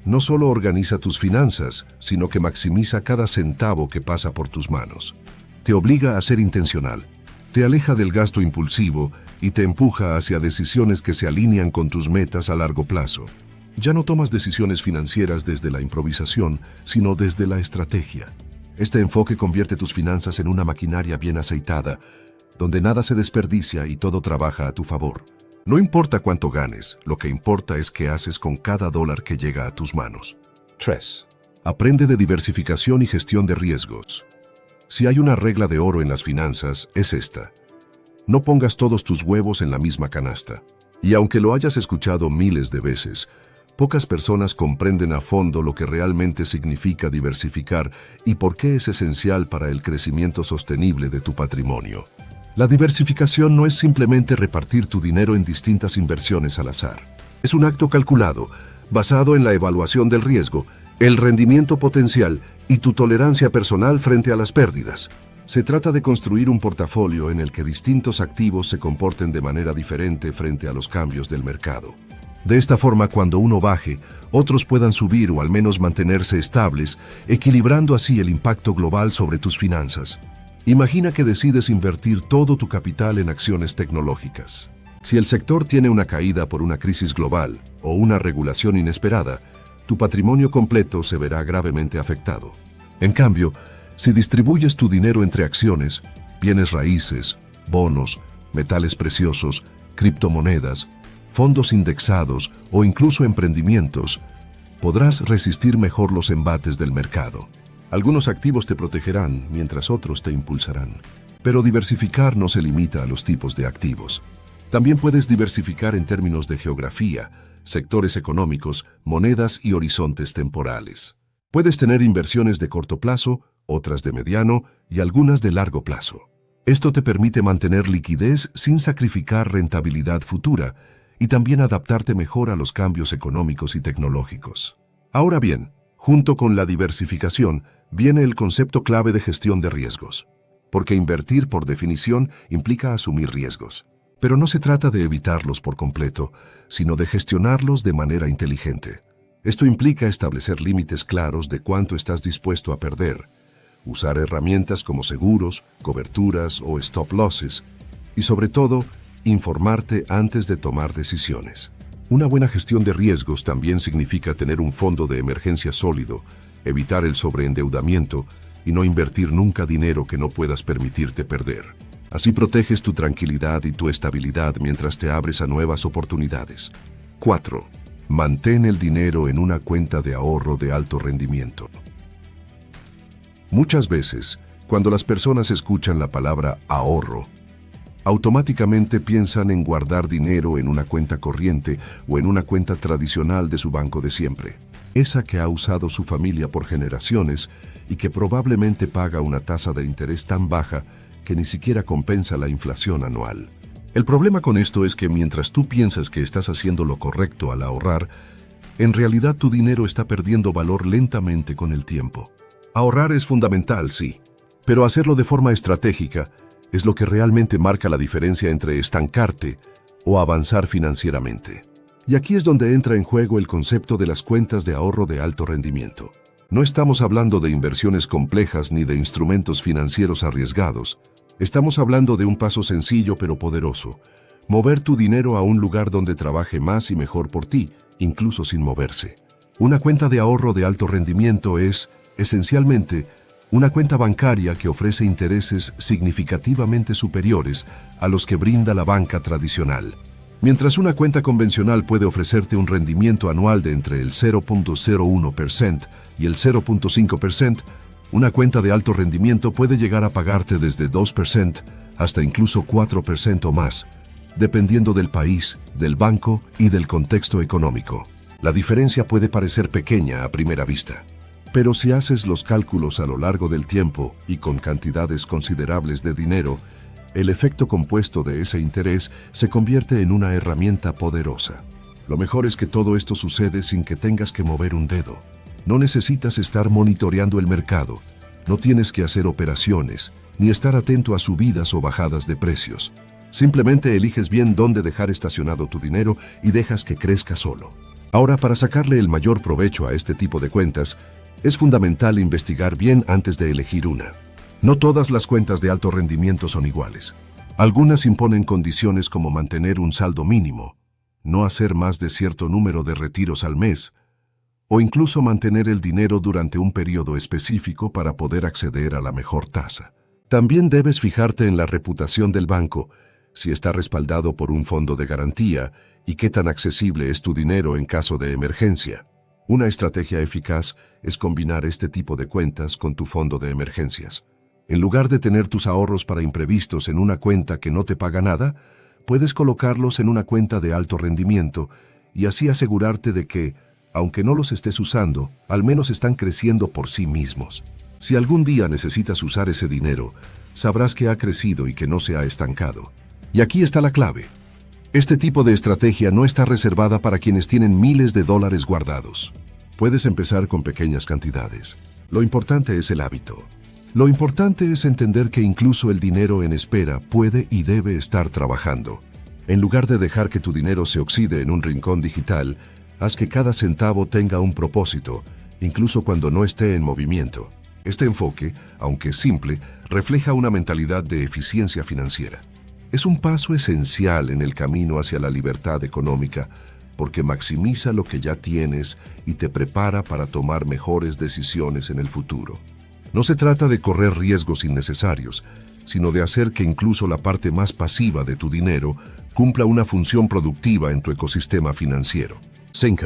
no solo organiza tus finanzas, sino que maximiza cada centavo que pasa por tus manos. Te obliga a ser intencional, te aleja del gasto impulsivo y te empuja hacia decisiones que se alinean con tus metas a largo plazo. Ya no tomas decisiones financieras desde la improvisación, sino desde la estrategia. Este enfoque convierte tus finanzas en una maquinaria bien aceitada, donde nada se desperdicia y todo trabaja a tu favor. No importa cuánto ganes, lo que importa es qué haces con cada dólar que llega a tus manos. 3. Aprende de diversificación y gestión de riesgos. Si hay una regla de oro en las finanzas, es esta: no pongas todos tus huevos en la misma canasta. Y aunque lo hayas escuchado miles de veces, pocas personas comprenden a fondo lo que realmente significa diversificar y por qué es esencial para el crecimiento sostenible de tu patrimonio. La diversificación no es simplemente repartir tu dinero en distintas inversiones al azar. Es un acto calculado, basado en la evaluación del riesgo, el rendimiento potencial y tu tolerancia personal frente a las pérdidas. Se trata de construir un portafolio en el que distintos activos se comporten de manera diferente frente a los cambios del mercado. De esta forma, cuando uno baje, otros puedan subir o al menos mantenerse estables, equilibrando así el impacto global sobre tus finanzas. Imagina que decides invertir todo tu capital en acciones tecnológicas. Si el sector tiene una caída por una crisis global o una regulación inesperada, tu patrimonio completo se verá gravemente afectado. En cambio, si distribuyes tu dinero entre acciones, bienes raíces, bonos, metales preciosos, criptomonedas, fondos indexados o incluso emprendimientos, podrás resistir mejor los embates del mercado. Algunos activos te protegerán, mientras otros te impulsarán. Pero diversificar no se limita a los tipos de activos. También puedes diversificar en términos de geografía, sectores económicos, monedas y horizontes temporales. Puedes tener inversiones de corto plazo, otras de mediano y algunas de largo plazo. Esto te permite mantener liquidez sin sacrificar rentabilidad futura y también adaptarte mejor a los cambios económicos y tecnológicos. Ahora bien, junto con la diversificación, viene el concepto clave de gestión de riesgos. Porque invertir, por definición, implica asumir riesgos. Pero no se trata de evitarlos por completo, sino de gestionarlos de manera inteligente. Esto implica establecer límites claros de cuánto estás dispuesto a perder, usar herramientas como seguros, coberturas o stop losses, y sobre todo, informarte antes de tomar decisiones. Una buena gestión de riesgos también significa tener un fondo de emergencia sólido, evitar el sobreendeudamiento y no invertir nunca dinero que no puedas permitirte perder. Así proteges tu tranquilidad y tu estabilidad mientras te abres a nuevas oportunidades. 4. Mantén el dinero en una cuenta de ahorro de alto rendimiento. Muchas veces, cuando las personas escuchan la palabra ahorro, automáticamente piensan en guardar dinero en una cuenta corriente o en una cuenta tradicional de su banco de siempre, esa que ha usado su familia por generaciones y que probablemente paga una tasa de interés tan baja que ni siquiera compensa la inflación anual. El problema con esto es que mientras tú piensas que estás haciendo lo correcto al ahorrar, en realidad tu dinero está perdiendo valor lentamente con el tiempo. Ahorrar es fundamental, sí, pero hacerlo de forma estratégica es lo que realmente marca la diferencia entre estancarte o avanzar financieramente. Y aquí es donde entra en juego el concepto de las cuentas de ahorro de alto rendimiento. No estamos hablando de inversiones complejas ni de instrumentos financieros arriesgados. Estamos hablando de un paso sencillo pero poderoso: mover tu dinero a un lugar donde trabaje más y mejor por ti, incluso sin moverse. Una cuenta de ahorro de alto rendimiento es, esencialmente, una cuenta bancaria que ofrece intereses significativamente superiores a los que brinda la banca tradicional. Mientras una cuenta convencional puede ofrecerte un rendimiento anual de entre el 0.01% y el 0.5%, una cuenta de alto rendimiento puede llegar a pagarte desde 2% hasta incluso 4% más, dependiendo del país, del banco y del contexto económico. La diferencia puede parecer pequeña a primera vista, pero si haces los cálculos a lo largo del tiempo y con cantidades considerables de dinero, el efecto compuesto de ese interés se convierte en una herramienta poderosa. Lo mejor es que todo esto sucede sin que tengas que mover un dedo. No necesitas estar monitoreando el mercado, no tienes que hacer operaciones, ni estar atento a subidas o bajadas de precios. Simplemente eliges bien dónde dejar estacionado tu dinero y dejas que crezca solo. Ahora, para sacarle el mayor provecho a este tipo de cuentas, es fundamental investigar bien antes de elegir una. No todas las cuentas de alto rendimiento son iguales. Algunas imponen condiciones como mantener un saldo mínimo, no hacer más de cierto número de retiros al mes, o incluso mantener el dinero durante un periodo específico para poder acceder a la mejor tasa. También debes fijarte en la reputación del banco, si está respaldado por un fondo de garantía y qué tan accesible es tu dinero en caso de emergencia. Una estrategia eficaz es combinar este tipo de cuentas con tu fondo de emergencias. En lugar de tener tus ahorros para imprevistos en una cuenta que no te paga nada, puedes colocarlos en una cuenta de alto rendimiento y así asegurarte de que, aunque no los estés usando, al menos están creciendo por sí mismos. Si algún día necesitas usar ese dinero, sabrás que ha crecido y que no se ha estancado. Y aquí está la clave. Este tipo de estrategia no está reservada para quienes tienen miles de dólares guardados. Puedes empezar con pequeñas cantidades. Lo importante es el hábito. Lo importante es entender que incluso el dinero en espera puede y debe estar trabajando. En lugar de dejar que tu dinero se oxide en un rincón digital, haz que cada centavo tenga un propósito, incluso cuando no esté en movimiento. Este enfoque, aunque simple, refleja una mentalidad de eficiencia financiera. Es un paso esencial en el camino hacia la libertad económica, porque maximiza lo que ya tienes y te prepara para tomar mejores decisiones en el futuro. No se trata de correr riesgos innecesarios, sino de hacer que incluso la parte más pasiva de tu dinero cumpla una función productiva en tu ecosistema financiero. 5.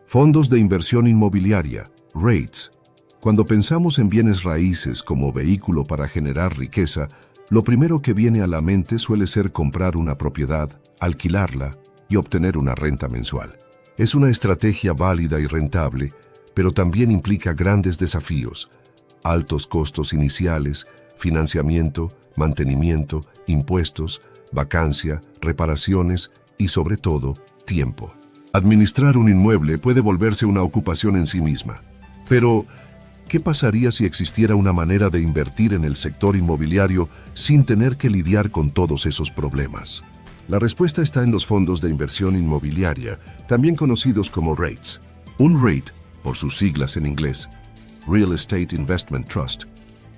Fondos de inversión inmobiliaria, REITs. Cuando pensamos en bienes raíces como vehículo para generar riqueza, lo primero que viene a la mente suele ser comprar una propiedad, alquilarla y obtener una renta mensual. Es una estrategia válida y rentable, pero también implica grandes desafíos: altos costos iniciales, financiamiento, mantenimiento, impuestos, vacancia, reparaciones y, sobre todo, tiempo. Administrar un inmueble puede volverse una ocupación en sí misma. Pero, ¿qué pasaría si existiera una manera de invertir en el sector inmobiliario sin tener que lidiar con todos esos problemas? La respuesta está en los fondos de inversión inmobiliaria, también conocidos como REITs. Un REIT, por sus siglas en inglés, Real Estate Investment Trust,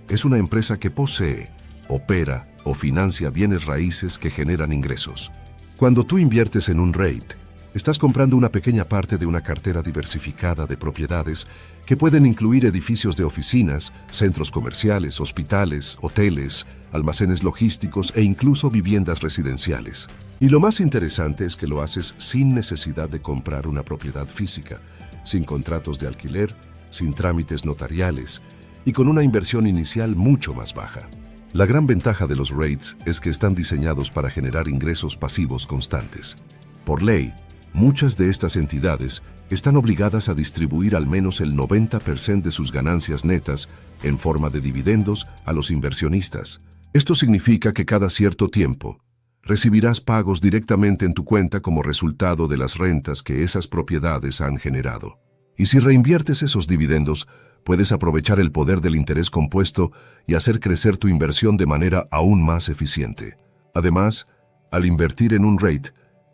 es una empresa que posee, opera o financia bienes raíces que generan ingresos. Cuando tú inviertes en un REIT, estás comprando una pequeña parte de una cartera diversificada de propiedades que pueden incluir edificios de oficinas, centros comerciales, hospitales, hoteles, almacenes logísticos e incluso viviendas residenciales. Y lo más interesante es que lo haces sin necesidad de comprar una propiedad física, sin contratos de alquiler, sin trámites notariales y con una inversión inicial mucho más baja. La gran ventaja de los REITs es que están diseñados para generar ingresos pasivos constantes. Por ley, muchas de estas entidades están obligadas a distribuir al menos el 90% de sus ganancias netas en forma de dividendos a los inversionistas. Esto significa que cada cierto tiempo recibirás pagos directamente en tu cuenta como resultado de las rentas que esas propiedades han generado. Y si reinviertes esos dividendos, puedes aprovechar el poder del interés compuesto y hacer crecer tu inversión de manera aún más eficiente. Además, al invertir en un REIT,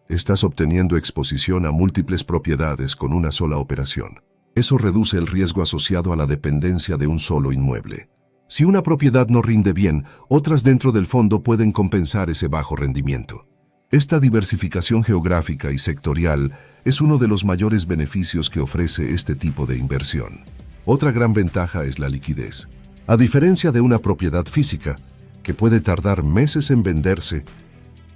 estás obteniendo exposición a múltiples propiedades con una sola operación. Eso reduce el riesgo asociado a la dependencia de un solo inmueble. Si una propiedad no rinde bien, otras dentro del fondo pueden compensar ese bajo rendimiento. Esta diversificación geográfica y sectorial es uno de los mayores beneficios que ofrece este tipo de inversión. Otra gran ventaja es la liquidez. A diferencia de una propiedad física, que puede tardar meses en venderse,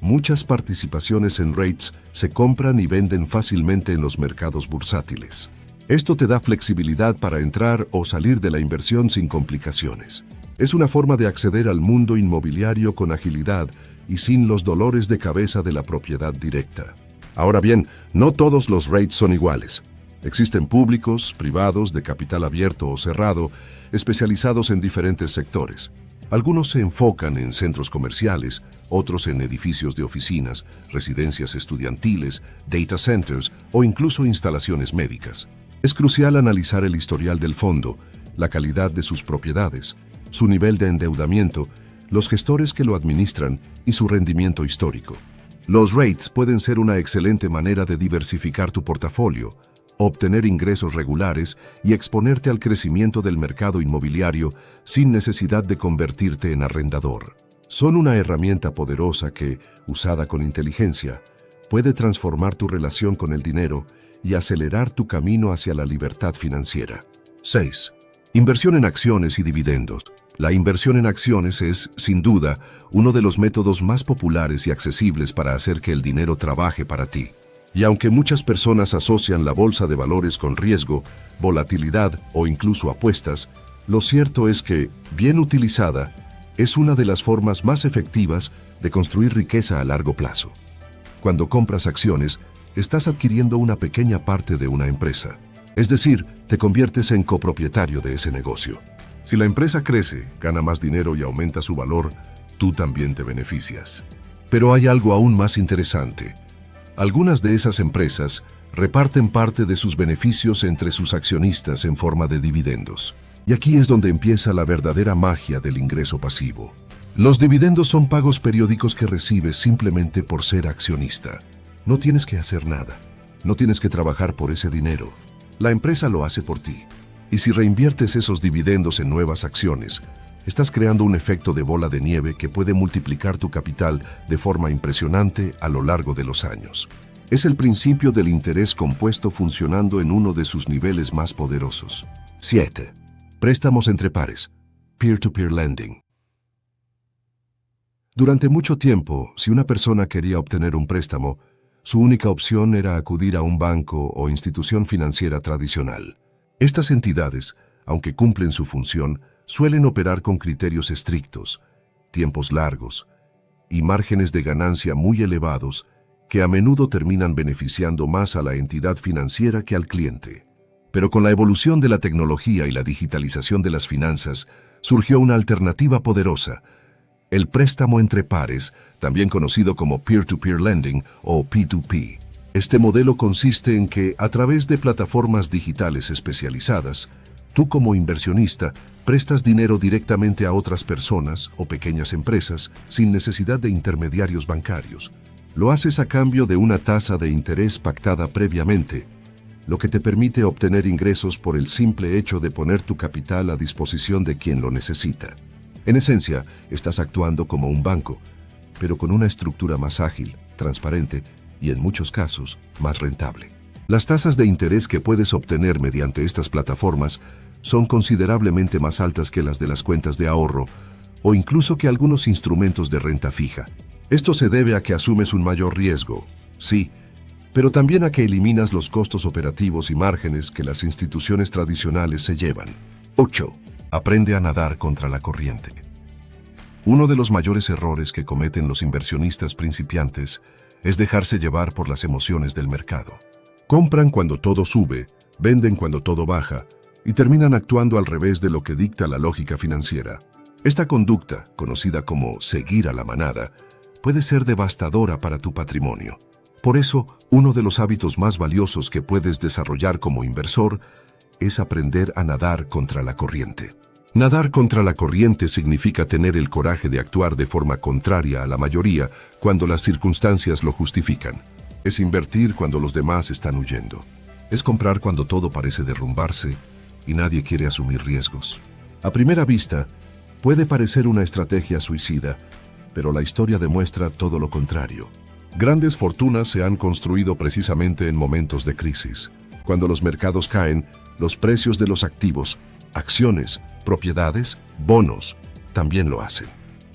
muchas participaciones en REITs se compran y venden fácilmente en los mercados bursátiles. Esto te da flexibilidad para entrar o salir de la inversión sin complicaciones. Es una forma de acceder al mundo inmobiliario con agilidad y sin los dolores de cabeza de la propiedad directa. Ahora bien, no todos los REITs son iguales. Existen públicos, privados, de capital abierto o cerrado, especializados en diferentes sectores. Algunos se enfocan en centros comerciales, otros en edificios de oficinas, residencias estudiantiles, data centers o incluso instalaciones médicas. Es crucial analizar el historial del fondo, la calidad de sus propiedades, su nivel de endeudamiento, los gestores que lo administran y su rendimiento histórico. Los REITs pueden ser una excelente manera de diversificar tu portafolio, obtener ingresos regulares y exponerte al crecimiento del mercado inmobiliario sin necesidad de convertirte en arrendador. Son una herramienta poderosa que, usada con inteligencia, puede transformar tu relación con el dinero y acelerar tu camino hacia la libertad financiera. 6. Inversión en acciones y dividendos. La inversión en acciones es, sin duda, uno de los métodos más populares y accesibles para hacer que el dinero trabaje para ti. Y aunque muchas personas asocian la bolsa de valores con riesgo, volatilidad o incluso apuestas, lo cierto es que, bien utilizada, es una de las formas más efectivas de construir riqueza a largo plazo. Cuando compras acciones, estás adquiriendo una pequeña parte de una empresa. Es decir, te conviertes en copropietario de ese negocio. Si la empresa crece, gana más dinero y aumenta su valor, tú también te beneficias. Pero hay algo aún más interesante. Algunas de esas empresas reparten parte de sus beneficios entre sus accionistas en forma de dividendos. Y aquí es donde empieza la verdadera magia del ingreso pasivo. Los dividendos son pagos periódicos que recibes simplemente por ser accionista. No tienes que hacer nada. No tienes que trabajar por ese dinero. La empresa lo hace por ti. Y si reinviertes esos dividendos en nuevas acciones, estás creando un efecto de bola de nieve que puede multiplicar tu capital de forma impresionante a lo largo de los años. Es el principio del interés compuesto funcionando en uno de sus niveles más poderosos. 7. Préstamos entre pares. Peer-to-peer lending. Durante mucho tiempo, si una persona quería obtener un préstamo, su única opción era acudir a un banco o institución financiera tradicional. Estas entidades, aunque cumplen su función, suelen operar con criterios estrictos, tiempos largos y márgenes de ganancia muy elevados que a menudo terminan beneficiando más a la entidad financiera que al cliente. Pero con la evolución de la tecnología y la digitalización de las finanzas, surgió una alternativa poderosa: el préstamo entre pares, también conocido como peer-to-peer lending o P2P. Este modelo consiste en que, a través de plataformas digitales especializadas, tú como inversionista prestas dinero directamente a otras personas o pequeñas empresas sin necesidad de intermediarios bancarios. Lo haces a cambio de una tasa de interés pactada previamente, lo que te permite obtener ingresos por el simple hecho de poner tu capital a disposición de quien lo necesita. En esencia, estás actuando como un banco, pero con una estructura más ágil, transparente y, en muchos casos, más rentable. Las tasas de interés que puedes obtener mediante estas plataformas son considerablemente más altas que las de las cuentas de ahorro o incluso que algunos instrumentos de renta fija. Esto se debe a que asumes un mayor riesgo, sí, pero también a que eliminas los costos operativos y márgenes que las instituciones tradicionales se llevan. 8. Aprende a nadar contra la corriente. Uno de los mayores errores que cometen los inversionistas principiantes es dejarse llevar por las emociones del mercado. Compran cuando todo sube, venden cuando todo baja y terminan actuando al revés de lo que dicta la lógica financiera. Esta conducta, conocida como seguir a la manada, puede ser devastadora para tu patrimonio. Por eso, uno de los hábitos más valiosos que puedes desarrollar como inversor es aprender a nadar contra la corriente. Nadar contra la corriente significa tener el coraje de actuar de forma contraria a la mayoría cuando las circunstancias lo justifican. Es invertir cuando los demás están huyendo. Es comprar cuando todo parece derrumbarse y nadie quiere asumir riesgos. A primera vista, puede parecer una estrategia suicida, pero la historia demuestra todo lo contrario. Grandes fortunas se han construido precisamente en momentos de crisis. Cuando los mercados caen, los precios de los activos, acciones, propiedades, bonos, también lo hacen.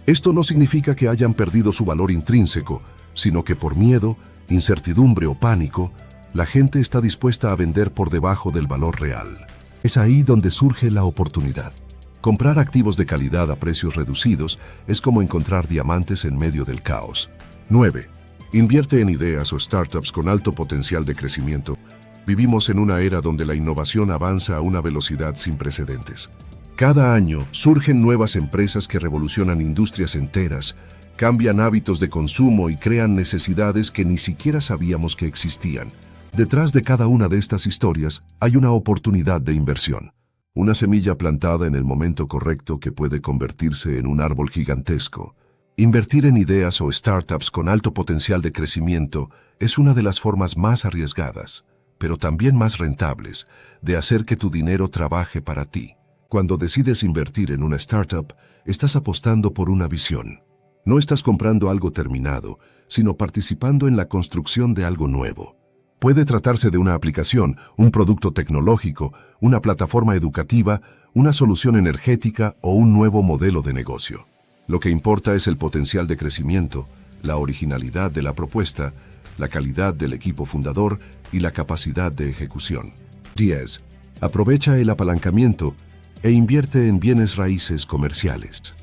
Esto no significa que hayan perdido su valor intrínseco, sino que por miedo, incertidumbre o pánico, la gente está dispuesta a vender por debajo del valor real. Es ahí donde surge la oportunidad. Comprar activos de calidad a precios reducidos es como encontrar diamantes en medio del caos. 9. Invierte en ideas o startups con alto potencial de crecimiento. Vivimos en una era donde la innovación avanza a una velocidad sin precedentes. Cada año surgen nuevas empresas que revolucionan industrias enteras, cambian hábitos de consumo y crean necesidades que ni siquiera sabíamos que existían. Detrás de cada una de estas historias hay una oportunidad de inversión. Una semilla plantada en el momento correcto que puede convertirse en un árbol gigantesco. Invertir en ideas o startups con alto potencial de crecimiento es una de las formas más arriesgadas, pero también más rentables, de hacer que tu dinero trabaje para ti. Cuando decides invertir en una startup, estás apostando por una visión. No estás comprando algo terminado, sino participando en la construcción de algo nuevo. Puede tratarse de una aplicación, un producto tecnológico, una plataforma educativa, una solución energética o un nuevo modelo de negocio. Lo que importa es el potencial de crecimiento, la originalidad de la propuesta, la calidad del equipo fundador y la capacidad de ejecución. 10. Aprovecha el apalancamiento e invierte en bienes raíces comerciales.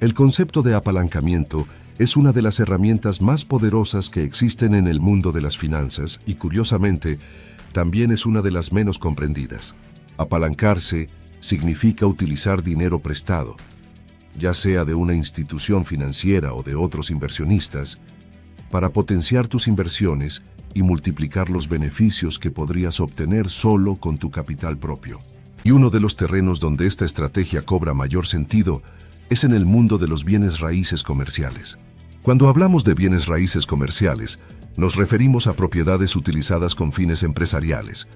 El concepto de apalancamiento es una de las herramientas más poderosas que existen en el mundo de las finanzas y, curiosamente, también es una de las menos comprendidas. Apalancarse significa utilizar dinero prestado, ya sea de una institución financiera o de otros inversionistas, para potenciar tus inversiones y multiplicar los beneficios que podrías obtener solo con tu capital propio. Y uno de los terrenos donde esta estrategia cobra mayor sentido es en el mundo de los bienes raíces comerciales. Cuando hablamos de bienes raíces comerciales, nos referimos a propiedades utilizadas con fines empresariales,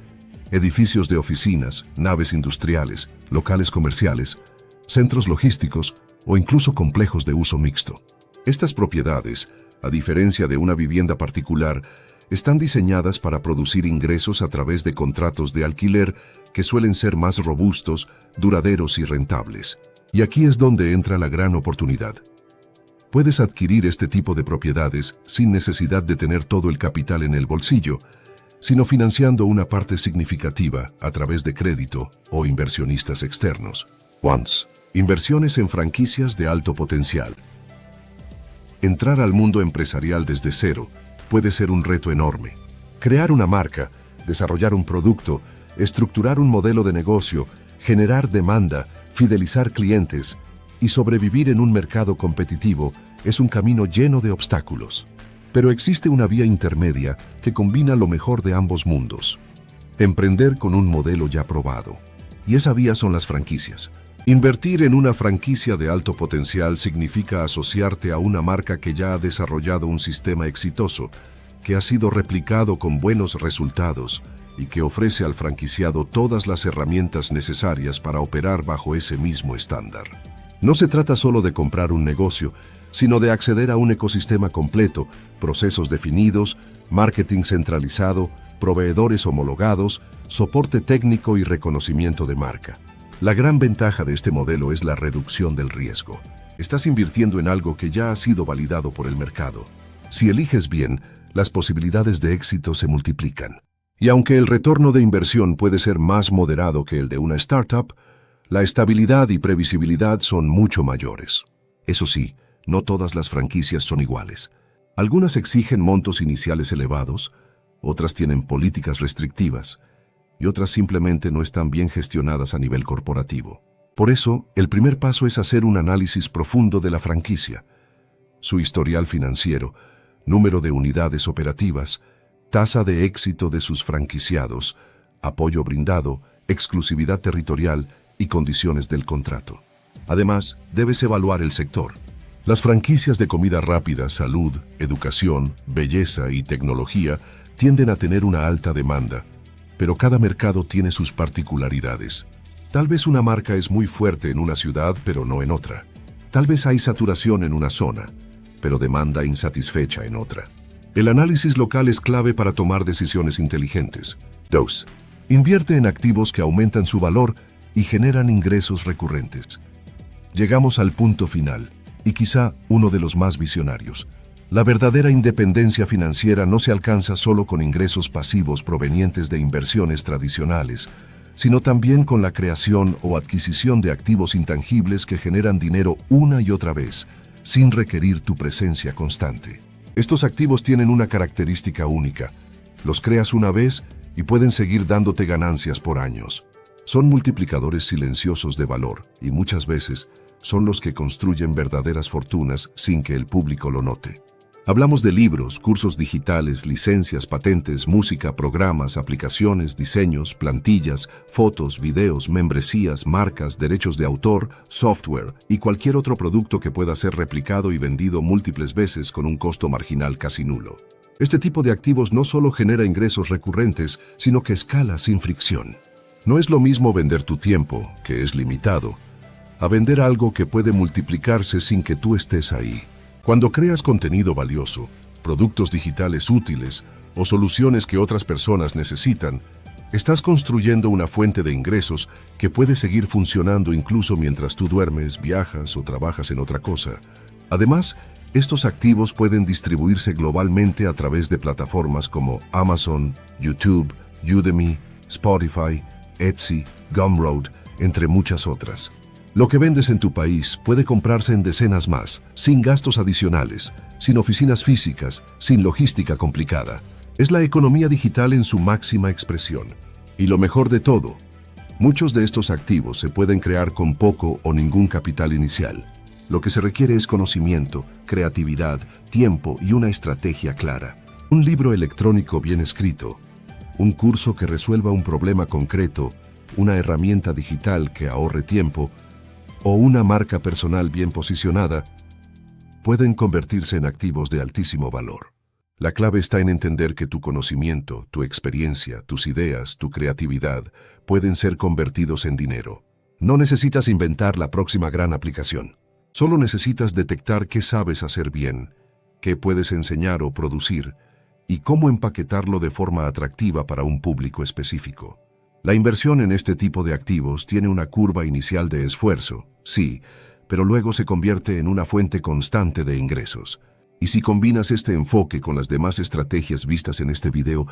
edificios de oficinas, naves industriales, locales comerciales, centros logísticos o incluso complejos de uso mixto. Estas propiedades, a diferencia de una vivienda particular, están diseñadas para producir ingresos a través de contratos de alquiler que suelen ser más robustos, duraderos y rentables. Y aquí es donde entra la gran oportunidad. Puedes adquirir este tipo de propiedades sin necesidad de tener todo el capital en el bolsillo, sino financiando una parte significativa a través de crédito o inversionistas externos. Once. Inversiones en franquicias de alto potencial. Entrar al mundo empresarial desde cero puede ser un reto enorme. Crear una marca, desarrollar un producto, estructurar un modelo de negocio, generar demanda, fidelizar clientes y sobrevivir en un mercado competitivo es un camino lleno de obstáculos. Pero existe una vía intermedia que combina lo mejor de ambos mundos. Emprender con un modelo ya probado. Y esa vía son las franquicias. Invertir en una franquicia de alto potencial significa asociarte a una marca que ya ha desarrollado un sistema exitoso, que ha sido replicado con buenos resultados y que ofrece al franquiciado todas las herramientas necesarias para operar bajo ese mismo estándar. No se trata solo de comprar un negocio, sino de acceder a un ecosistema completo, procesos definidos, marketing centralizado, proveedores homologados, soporte técnico y reconocimiento de marca. La gran ventaja de este modelo es la reducción del riesgo. Estás invirtiendo en algo que ya ha sido validado por el mercado. Si eliges bien, las posibilidades de éxito se multiplican. Y aunque el retorno de inversión puede ser más moderado que el de una startup, la estabilidad y previsibilidad son mucho mayores. Eso sí, no todas las franquicias son iguales. Algunas exigen montos iniciales elevados, otras tienen políticas restrictivas y otras simplemente no están bien gestionadas a nivel corporativo. Por eso, el primer paso es hacer un análisis profundo de la franquicia, su historial financiero, número de unidades operativas, tasa de éxito de sus franquiciados, apoyo brindado, exclusividad territorial y condiciones del contrato. Además, debes evaluar el sector. Las franquicias de comida rápida, salud, educación, belleza y tecnología tienden a tener una alta demanda, pero cada mercado tiene sus particularidades. Tal vez una marca es muy fuerte en una ciudad, pero no en otra. Tal vez hay saturación en una zona, pero demanda insatisfecha en otra. El análisis local es clave para tomar decisiones inteligentes. 2. Invierte en activos que aumentan su valor y generan ingresos recurrentes. Llegamos al punto final, y quizá uno de los más visionarios. La verdadera independencia financiera no se alcanza solo con ingresos pasivos provenientes de inversiones tradicionales, sino también con la creación o adquisición de activos intangibles que generan dinero una y otra vez, sin requerir tu presencia constante. Estos activos tienen una característica única. Los creas una vez y pueden seguir dándote ganancias por años. Son multiplicadores silenciosos de valor y muchas veces son los que construyen verdaderas fortunas sin que el público lo note. Hablamos de libros, cursos digitales, licencias, patentes, música, programas, aplicaciones, diseños, plantillas, fotos, videos, membresías, marcas, derechos de autor, software y cualquier otro producto que pueda ser replicado y vendido múltiples veces con un costo marginal casi nulo. Este tipo de activos no solo genera ingresos recurrentes, sino que escala sin fricción. No es lo mismo vender tu tiempo, que es limitado, a vender algo que puede multiplicarse sin que tú estés ahí. Cuando creas contenido valioso, productos digitales útiles o soluciones que otras personas necesitan, estás construyendo una fuente de ingresos que puede seguir funcionando incluso mientras tú duermes, viajas o trabajas en otra cosa. Además, estos activos pueden distribuirse globalmente a través de plataformas como Amazon, YouTube, Udemy, Spotify, Etsy, Gumroad, entre muchas otras. Lo que vendes en tu país puede comprarse en decenas más, sin gastos adicionales, sin oficinas físicas, sin logística complicada. Es la economía digital en su máxima expresión. Y lo mejor de todo, muchos de estos activos se pueden crear con poco o ningún capital inicial. Lo que se requiere es conocimiento, creatividad, tiempo y una estrategia clara. Un libro electrónico bien escrito, un curso que resuelva un problema concreto, una herramienta digital que ahorre tiempo, o una marca personal bien posicionada, pueden convertirse en activos de altísimo valor. La clave está en entender que tu conocimiento, tu experiencia, tus ideas, tu creatividad pueden ser convertidos en dinero. No necesitas inventar la próxima gran aplicación. Solo necesitas detectar qué sabes hacer bien, qué puedes enseñar o producir, y cómo empaquetarlo de forma atractiva para un público específico. La inversión en este tipo de activos tiene una curva inicial de esfuerzo, sí, pero luego se convierte en una fuente constante de ingresos. Y si combinas este enfoque con las demás estrategias vistas en este video,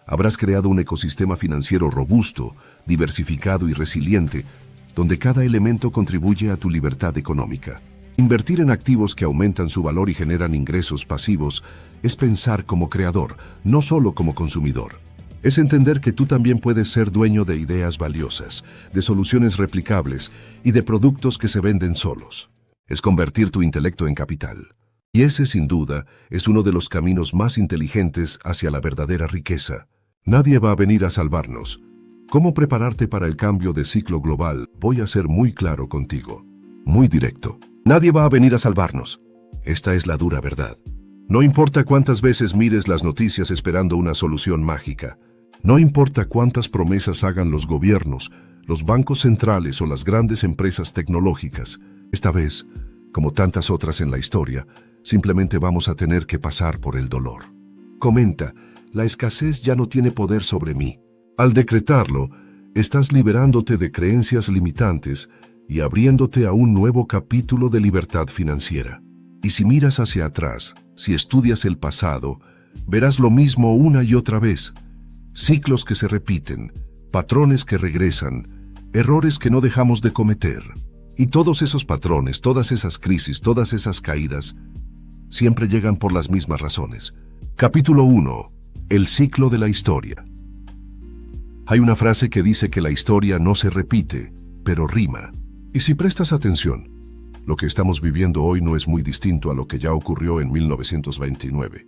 habrás creado un ecosistema financiero robusto, diversificado y resiliente, donde cada elemento contribuye a tu libertad económica. Invertir en activos que aumentan su valor y generan ingresos pasivos es pensar como creador, no solo como consumidor. Es entender que tú también puedes ser dueño de ideas valiosas, de soluciones replicables y de productos que se venden solos. Es convertir tu intelecto en capital. Y ese, sin duda, es uno de los caminos más inteligentes hacia la verdadera riqueza. Nadie va a venir a salvarnos. ¿Cómo prepararte para el cambio de ciclo global? Voy a ser muy claro contigo, muy directo. Nadie va a venir a salvarnos. Esta es la dura verdad. No importa cuántas veces mires las noticias esperando una solución mágica. No importa cuántas promesas hagan los gobiernos, los bancos centrales o las grandes empresas tecnológicas. Esta vez, como tantas otras en la historia, simplemente vamos a tener que pasar por el dolor. Comenta, la escasez ya no tiene poder sobre mí. Al decretarlo, estás liberándote de creencias limitantes y abriéndote a un nuevo capítulo de libertad financiera. Y si miras hacia atrás, si estudias el pasado, verás lo mismo una y otra vez. Ciclos que se repiten, patrones que regresan, errores que no dejamos de cometer. Y todos esos patrones, todas esas crisis, todas esas caídas, siempre llegan por las mismas razones. Capítulo 1. El ciclo de la historia. Hay una frase que dice que la historia no se repite, pero rima. Y si prestas atención, lo que estamos viviendo hoy no es muy distinto a lo que ya ocurrió en 1929,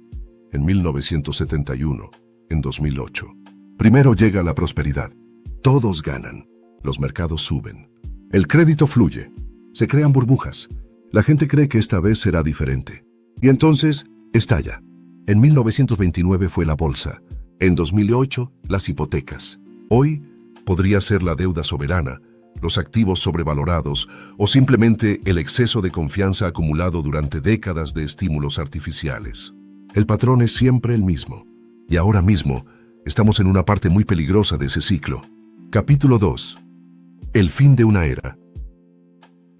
en 1971, en 2008. Primero llega la prosperidad. Todos ganan. Los mercados suben. El crédito fluye. Se crean burbujas. La gente cree que esta vez será diferente. Y entonces, estalla. En 1929 fue la bolsa. En 2008, las hipotecas. Hoy, podría ser la deuda soberana, los activos sobrevalorados o simplemente el exceso de confianza acumulado durante décadas de estímulos artificiales. El patrón es siempre el mismo. Y ahora mismo, estamos en una parte muy peligrosa de ese ciclo. Capítulo 2. El fin de una era.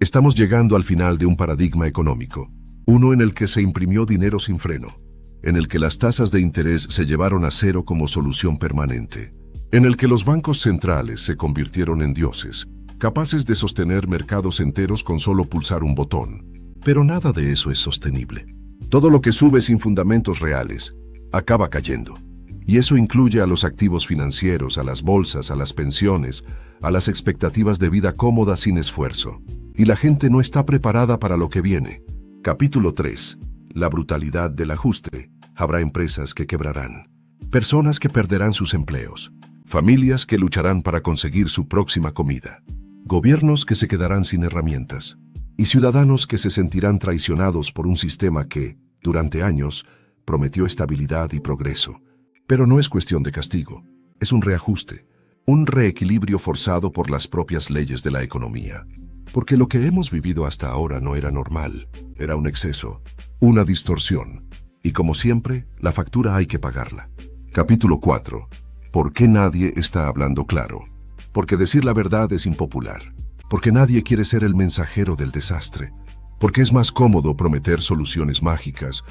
Estamos llegando al final de un paradigma económico, uno en el que se imprimió dinero sin freno, en el que las tasas de interés se llevaron a cero como solución permanente, en el que los bancos centrales se convirtieron en dioses, capaces de sostener mercados enteros con solo pulsar un botón. Pero nada de eso es sostenible. Todo lo que sube sin fundamentos reales acaba cayendo. Y eso incluye a los activos financieros, a las bolsas, a las pensiones, a las expectativas de vida cómoda sin esfuerzo. Y la gente no está preparada para lo que viene. Capítulo 3. La brutalidad del ajuste. Habrá empresas que quebrarán. Personas que perderán sus empleos. Familias que lucharán para conseguir su próxima comida. Gobiernos que se quedarán sin herramientas. Y ciudadanos que se sentirán traicionados por un sistema que, durante años, prometió estabilidad y progreso. Pero no es cuestión de castigo, es un reajuste, un reequilibrio forzado por las propias leyes de la economía. Porque lo que hemos vivido hasta ahora no era normal, era un exceso, una distorsión. Y como siempre, la factura hay que pagarla. Capítulo 4. ¿Por qué nadie está hablando claro? Porque decir la verdad es impopular. Porque nadie quiere ser el mensajero del desastre. Porque es más cómodo prometer soluciones mágicas,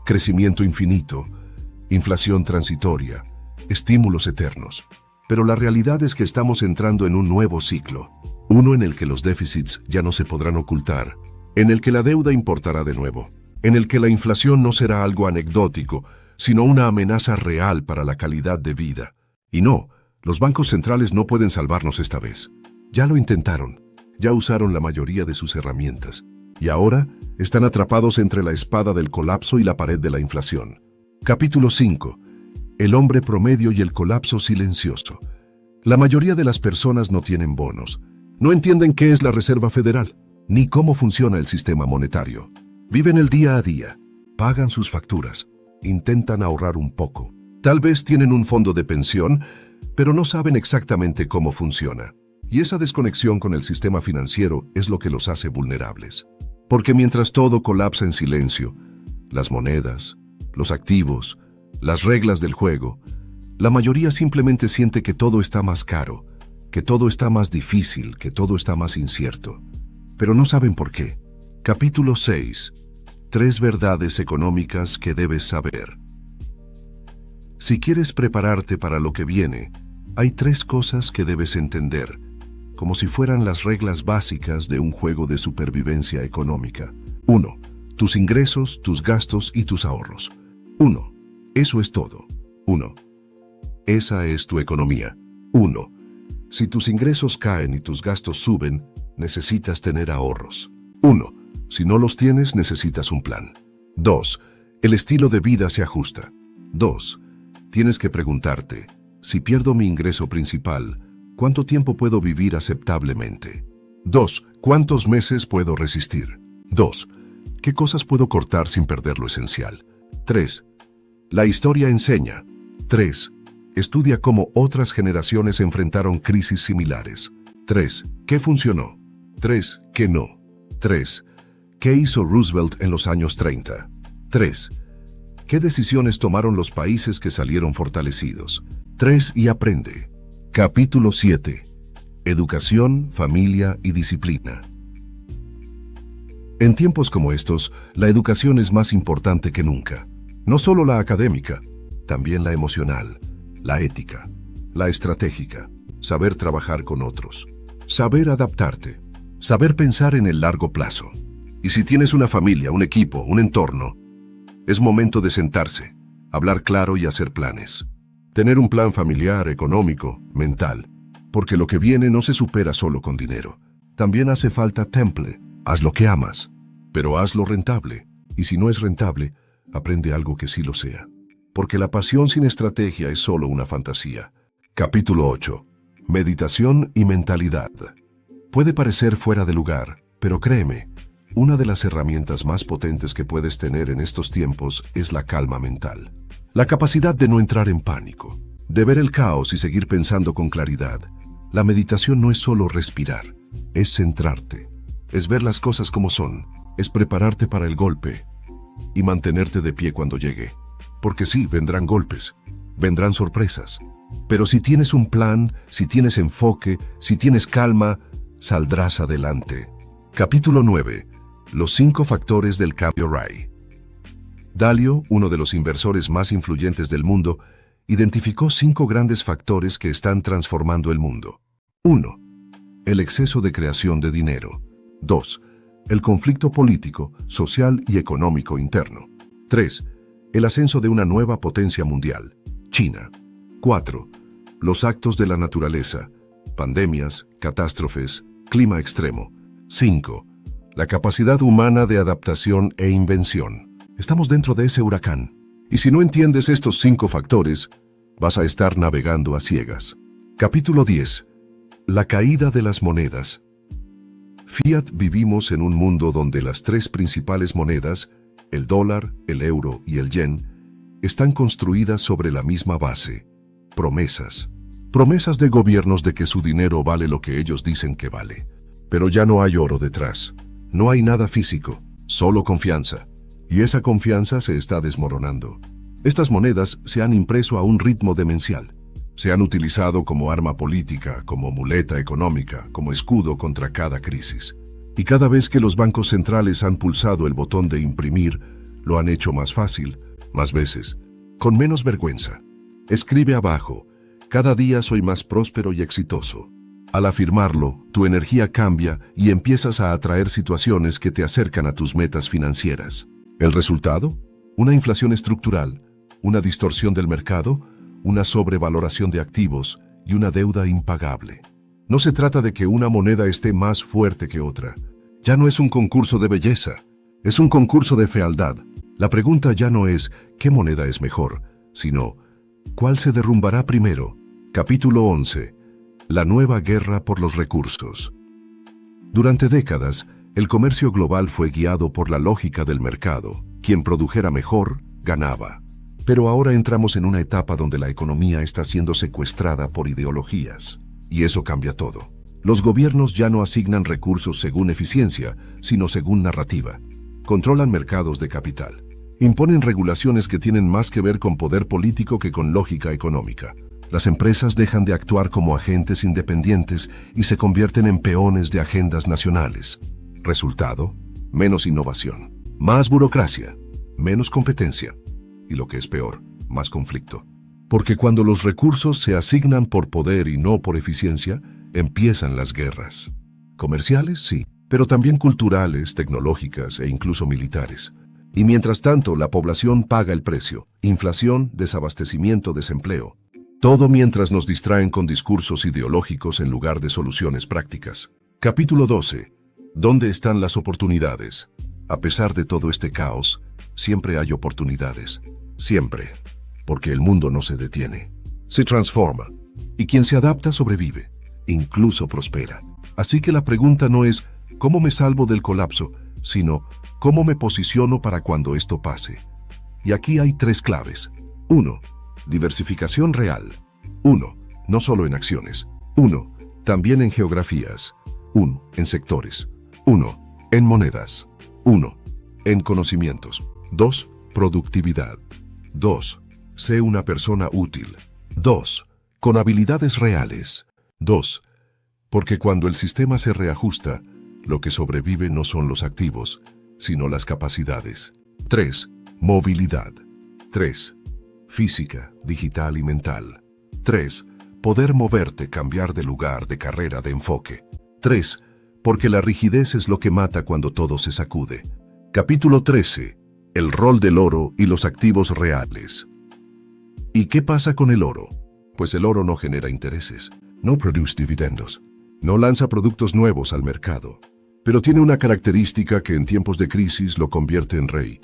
crecimiento infinito, inflación transitoria, estímulos eternos. Pero la realidad es que estamos entrando en un nuevo ciclo, uno en el que los déficits ya no se podrán ocultar, en el que la deuda importará de nuevo, en el que la inflación no será algo anecdótico, sino una amenaza real para la calidad de vida. Y no, los bancos centrales no pueden salvarnos esta vez. Ya lo intentaron, ya usaron la mayoría de sus herramientas, y ahora están atrapados entre la espada del colapso y la pared de la inflación. Capítulo 5. El hombre promedio y el colapso silencioso. La mayoría de las personas no tienen bonos. No entienden qué es la Reserva Federal, ni cómo funciona el sistema monetario. Viven el día a día, pagan sus facturas, intentan ahorrar un poco. Tal vez tienen un fondo de pensión, pero no saben exactamente cómo funciona. Y esa desconexión con el sistema financiero es lo que los hace vulnerables. Porque mientras todo colapsa en silencio, las monedas, los activos, las reglas del juego, la mayoría simplemente siente que todo está más caro, que todo está más difícil, que todo está más incierto. Pero no saben por qué. Capítulo 6. 3 verdades económicas que debes saber. Si quieres prepararte para lo que viene, hay 3 cosas que debes entender, como si fueran las reglas básicas de un juego de supervivencia económica. 1. Tus ingresos, tus gastos y tus ahorros. 1. Eso es todo. 1. Esa es tu economía. 1. Si tus ingresos caen y tus gastos suben, necesitas tener ahorros. 1. Si no los tienes, necesitas un plan. 2. El estilo de vida se ajusta. 2. Tienes que preguntarte, si pierdo mi ingreso principal, ¿cuánto tiempo puedo vivir aceptablemente? 2. ¿Cuántos meses puedo resistir? 2. ¿Qué cosas puedo cortar sin perder lo esencial? 3. La historia enseña. 3. Estudia cómo otras generaciones enfrentaron crisis similares. 3. ¿Qué funcionó? 3. ¿Qué no? 3. ¿Qué hizo Roosevelt en los años 30? 3. ¿Qué decisiones tomaron los países que salieron fortalecidos? 3. Y aprende. Capítulo 7. Educación, familia y disciplina. En tiempos como estos, la educación es más importante que nunca. No solo la académica, también la emocional, la ética, la estratégica, saber trabajar con otros, saber adaptarte, saber pensar en el largo plazo. Y si tienes una familia, un equipo, un entorno, es momento de sentarse, hablar claro y hacer planes. Tener un plan familiar, económico, mental, porque lo que viene no se supera solo con dinero. También hace falta temple. Haz lo que amas, pero hazlo rentable. Y si no es rentable, aprende algo que sí lo sea. Porque la pasión sin estrategia es solo una fantasía. Capítulo 8. Meditación y mentalidad. Puede parecer fuera de lugar, pero créeme, una de las herramientas más potentes que puedes tener en estos tiempos es la calma mental. La capacidad de no entrar en pánico, de ver el caos y seguir pensando con claridad. La meditación no es solo respirar, es centrarte, es ver las cosas como son, es prepararte para el golpe y mantenerte de pie cuando llegue. Porque sí, vendrán golpes, vendrán sorpresas, pero si tienes un plan, si tienes enfoque, si tienes calma, saldrás adelante. Capítulo 9. Los 5 factores del cambio RAI. Dalio, uno de los inversores más influyentes del mundo, identificó 5 grandes factores que están transformando el mundo. 1. El exceso de creación de dinero. 2. El conflicto político, social y económico interno. 3. El ascenso de una nueva potencia mundial, China. 4. Los actos de la naturaleza, pandemias, catástrofes, clima extremo. 5. La capacidad humana de adaptación e invención. Estamos dentro de ese huracán. Y si no entiendes estos 5 factores, vas a estar navegando a ciegas. Capítulo 10. La caída de las monedas. Fiat. Vivimos en un mundo donde las 3 principales monedas, el dólar, el euro y el yen, están construidas sobre la misma base. Promesas. Promesas de gobiernos de que su dinero vale lo que ellos dicen que vale. Pero ya no hay oro detrás. No hay nada físico, solo confianza. Y esa confianza se está desmoronando. Estas monedas se han impreso a un ritmo demencial. Se han utilizado como arma política, como muleta económica, como escudo contra cada crisis. Y cada vez que los bancos centrales han pulsado el botón de imprimir, lo han hecho más fácil, más veces, con menos vergüenza. Escribe abajo: cada día soy más próspero y exitoso. Al afirmarlo, tu energía cambia y empiezas a atraer situaciones que te acercan a tus metas financieras. ¿El resultado? Una inflación estructural, una distorsión del mercado, una sobrevaloración de activos y una deuda impagable. No se trata de que una moneda esté más fuerte que otra. Ya no es un concurso de belleza, es un concurso de fealdad. La pregunta ya no es ¿qué moneda es mejor?, sino ¿cuál se derrumbará primero? Capítulo 11. La nueva guerra por los recursos. Durante décadas, el comercio global fue guiado por la lógica del mercado. Quien produjera mejor, ganaba. Pero ahora entramos en una etapa donde la economía está siendo secuestrada por ideologías. Y eso cambia todo. Los gobiernos ya no asignan recursos según eficiencia, sino según narrativa. Controlan mercados de capital. Imponen regulaciones que tienen más que ver con poder político que con lógica económica. Las empresas dejan de actuar como agentes independientes y se convierten en peones de agendas nacionales. Resultado: menos innovación, más burocracia, menos competencia y, lo que es peor, más conflicto. Porque cuando los recursos se asignan por poder y no por eficiencia, empiezan las guerras. Comerciales, sí, pero también culturales, tecnológicas e incluso militares. Y mientras tanto, la población paga el precio: inflación, desabastecimiento, desempleo. Todo mientras nos distraen con discursos ideológicos en lugar de soluciones prácticas. Capítulo 12. ¿Dónde están las oportunidades? A pesar de todo este caos, siempre hay oportunidades. Siempre. Porque el mundo no se detiene. Se transforma. Y quien se adapta sobrevive. Incluso prospera. Así que la pregunta no es ¿cómo me salvo del colapso?, sino ¿cómo me posiciono para cuando esto pase? Y aquí hay 3 claves. 1. Diversificación real. 1. No solo en acciones. 1. También en geografías. 1. En sectores. 1. En monedas. 1. En conocimientos. 2. Productividad. 2. Sé una persona útil. 2. Con habilidades reales. 2. Porque cuando el sistema se reajusta, lo que sobrevive no son los activos, sino las capacidades. 3. Movilidad. 3. Física, digital y mental. 3. Poder moverte, cambiar de lugar, de carrera, de enfoque. 3. Porque la rigidez es lo que mata cuando todo se sacude. Capítulo 13. El rol del oro y los activos reales. ¿Y qué pasa con el oro? Pues el oro no genera intereses, no produce dividendos, no lanza productos nuevos al mercado, pero tiene una característica que en tiempos de crisis lo convierte en rey.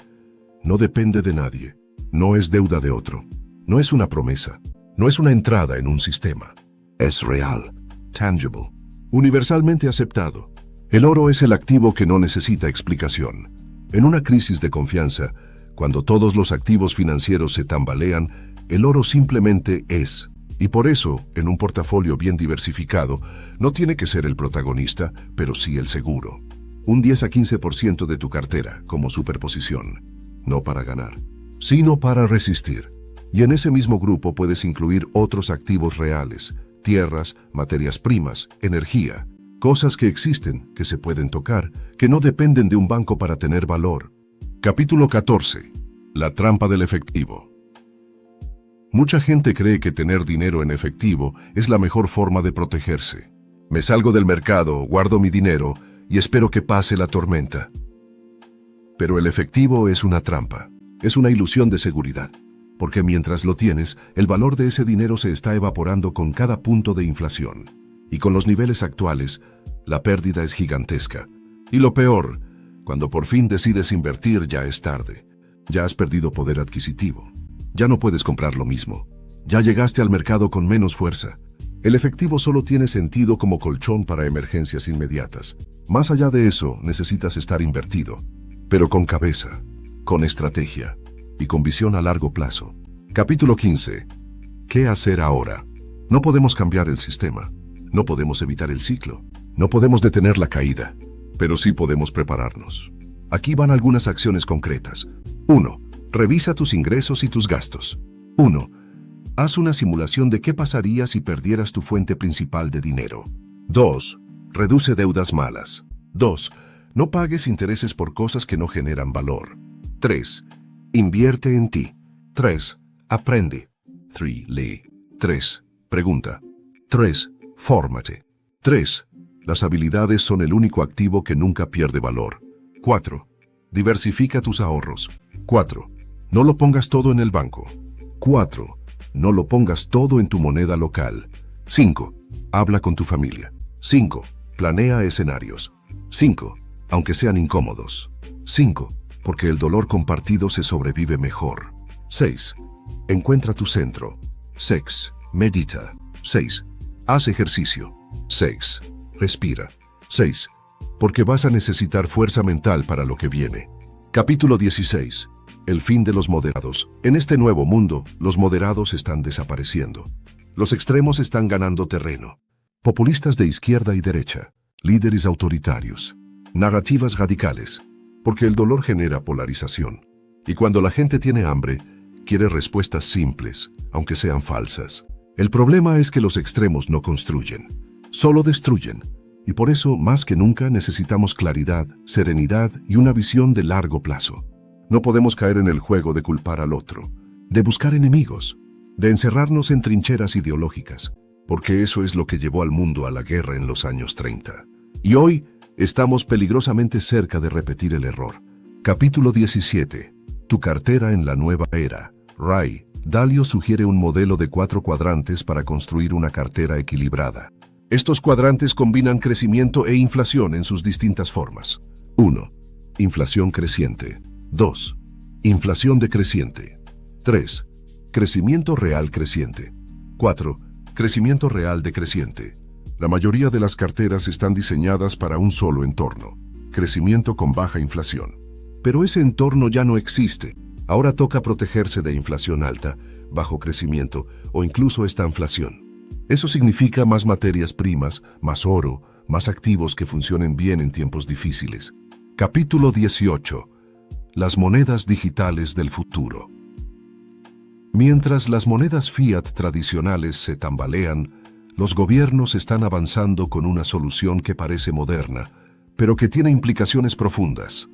No depende de nadie, no es deuda de otro, no es una promesa, no es una entrada en un sistema. Es real, tangible, universalmente aceptado. El oro es el activo que no necesita explicación. En una crisis de confianza, cuando todos los activos financieros se tambalean, el oro simplemente es. Y por eso, en un portafolio bien diversificado, no tiene que ser el protagonista, pero sí el seguro. Un 10 a 15% de tu cartera como superposición. No para ganar, sino para resistir. Y en ese mismo grupo puedes incluir otros activos reales, tierras, materias primas, energía, cosas que existen, que se pueden tocar, que no dependen de un banco para tener valor. Capítulo 14. La trampa del efectivo. Mucha gente cree que tener dinero en efectivo es la mejor forma de protegerse. Me salgo del mercado, guardo mi dinero y espero que pase la tormenta. Pero el efectivo es una trampa, es una ilusión de seguridad, porque mientras lo tienes, el valor de ese dinero se está evaporando con cada punto de inflación. Y con los niveles actuales, la pérdida es gigantesca. Y lo peor, cuando por fin decides invertir ya es tarde. Ya has perdido poder adquisitivo. Ya no puedes comprar lo mismo. Ya llegaste al mercado con menos fuerza. El efectivo solo tiene sentido como colchón para emergencias inmediatas. Más allá de eso, necesitas estar invertido, pero con cabeza, con estrategia y con visión a largo plazo. Capítulo 15. ¿Qué hacer ahora? No podemos cambiar el sistema. No podemos evitar el ciclo. No podemos detener la caída. Pero sí podemos prepararnos. Aquí van algunas acciones concretas. 1. Revisa tus ingresos y tus gastos. 1. Haz una simulación de qué pasaría si perdieras tu fuente principal de dinero. 2. Reduce deudas malas. 2. No pagues intereses por cosas que no generan valor. 3. Invierte en ti. 3. Aprende. 3. Lee. 3. Pregunta. 3. Fórmate. 3. Las habilidades son el único activo que nunca pierde valor. 4. Diversifica tus ahorros. 4. No lo pongas todo en el banco. 4. No lo pongas todo en tu moneda local. 5. Habla con tu familia. 5. Planea escenarios. 5. Aunque sean incómodos. 5. Porque el dolor compartido se sobrevive mejor. 6. Encuentra tu centro. 6. Medita. 6. Haz ejercicio. 6. Respira. 6. Porque vas a necesitar fuerza mental para lo que viene. Capítulo 16. El fin de los moderados. En este nuevo mundo, los moderados están desapareciendo. Los extremos están ganando terreno. Populistas de izquierda y derecha, líderes autoritarios, narrativas radicales, porque el dolor genera polarización. Y cuando la gente tiene hambre, quiere respuestas simples, aunque sean falsas. El problema es que los extremos no construyen, solo destruyen. Y por eso, más que nunca, necesitamos claridad, serenidad y una visión de largo plazo. No podemos caer en el juego de culpar al otro, de buscar enemigos, de encerrarnos en trincheras ideológicas, porque eso es lo que llevó al mundo a la guerra en los años 30. Y hoy estamos peligrosamente cerca de repetir el error. Capítulo 17. Tu cartera en la nueva era. Ray Dalio sugiere un modelo de 4 cuadrantes para construir una cartera equilibrada. Estos cuadrantes combinan crecimiento e inflación en sus distintas formas. 1. Inflación creciente. 2. Inflación decreciente. 3. Crecimiento real creciente. 4. Crecimiento real decreciente. La mayoría de las carteras están diseñadas para un solo entorno, crecimiento con baja inflación. Pero ese entorno ya no existe. Ahora toca protegerse de inflación alta, bajo crecimiento o incluso estanflación. Eso significa más materias primas, más oro, más activos que funcionen bien en tiempos difíciles. Capítulo 18. Las monedas digitales del futuro. Mientras las monedas fiat tradicionales se tambalean, los gobiernos están avanzando con una solución que parece moderna, pero que tiene implicaciones profundas.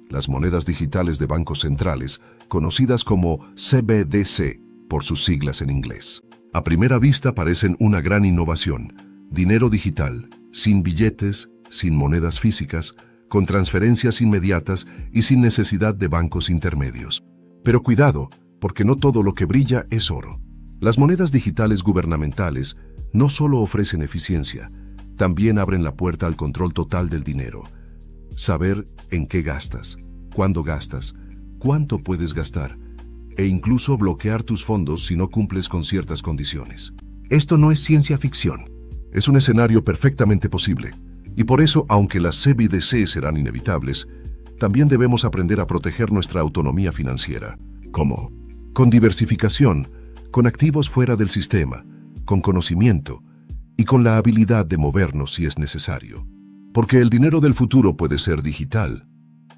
Las monedas digitales de bancos centrales, conocidas como CBDC, por sus siglas en inglés. A primera vista parecen una gran innovación. Dinero digital, sin billetes, sin monedas físicas, con transferencias inmediatas y sin necesidad de bancos intermedios. Pero cuidado, porque no todo lo que brilla es oro. Las monedas digitales gubernamentales no solo ofrecen eficiencia, también abren la puerta al control total del dinero. Saber en qué gastas, cuándo gastas, cuánto puedes gastar, e incluso bloquear tus fondos si no cumples con ciertas condiciones. Esto no es ciencia ficción, es un escenario perfectamente posible. Y por eso, aunque las CBDC serán inevitables, también debemos aprender a proteger nuestra autonomía financiera. ¿Cómo? Con diversificación, con activos fuera del sistema, con conocimiento y con la habilidad de movernos si es necesario. Porque el dinero del futuro puede ser digital,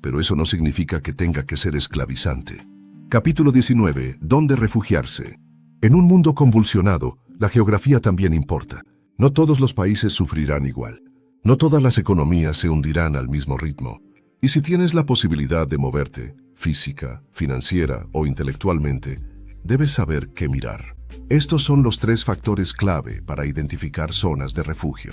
pero eso no significa que tenga que ser esclavizante. Capítulo 19. ¿Dónde refugiarse? En un mundo convulsionado, la geografía también importa. No todos los países sufrirán igual. No todas las economías se hundirán al mismo ritmo. Y si tienes la posibilidad de moverte, física, financiera o intelectualmente, debes saber qué mirar. Estos son los 3 factores clave para identificar zonas de refugio.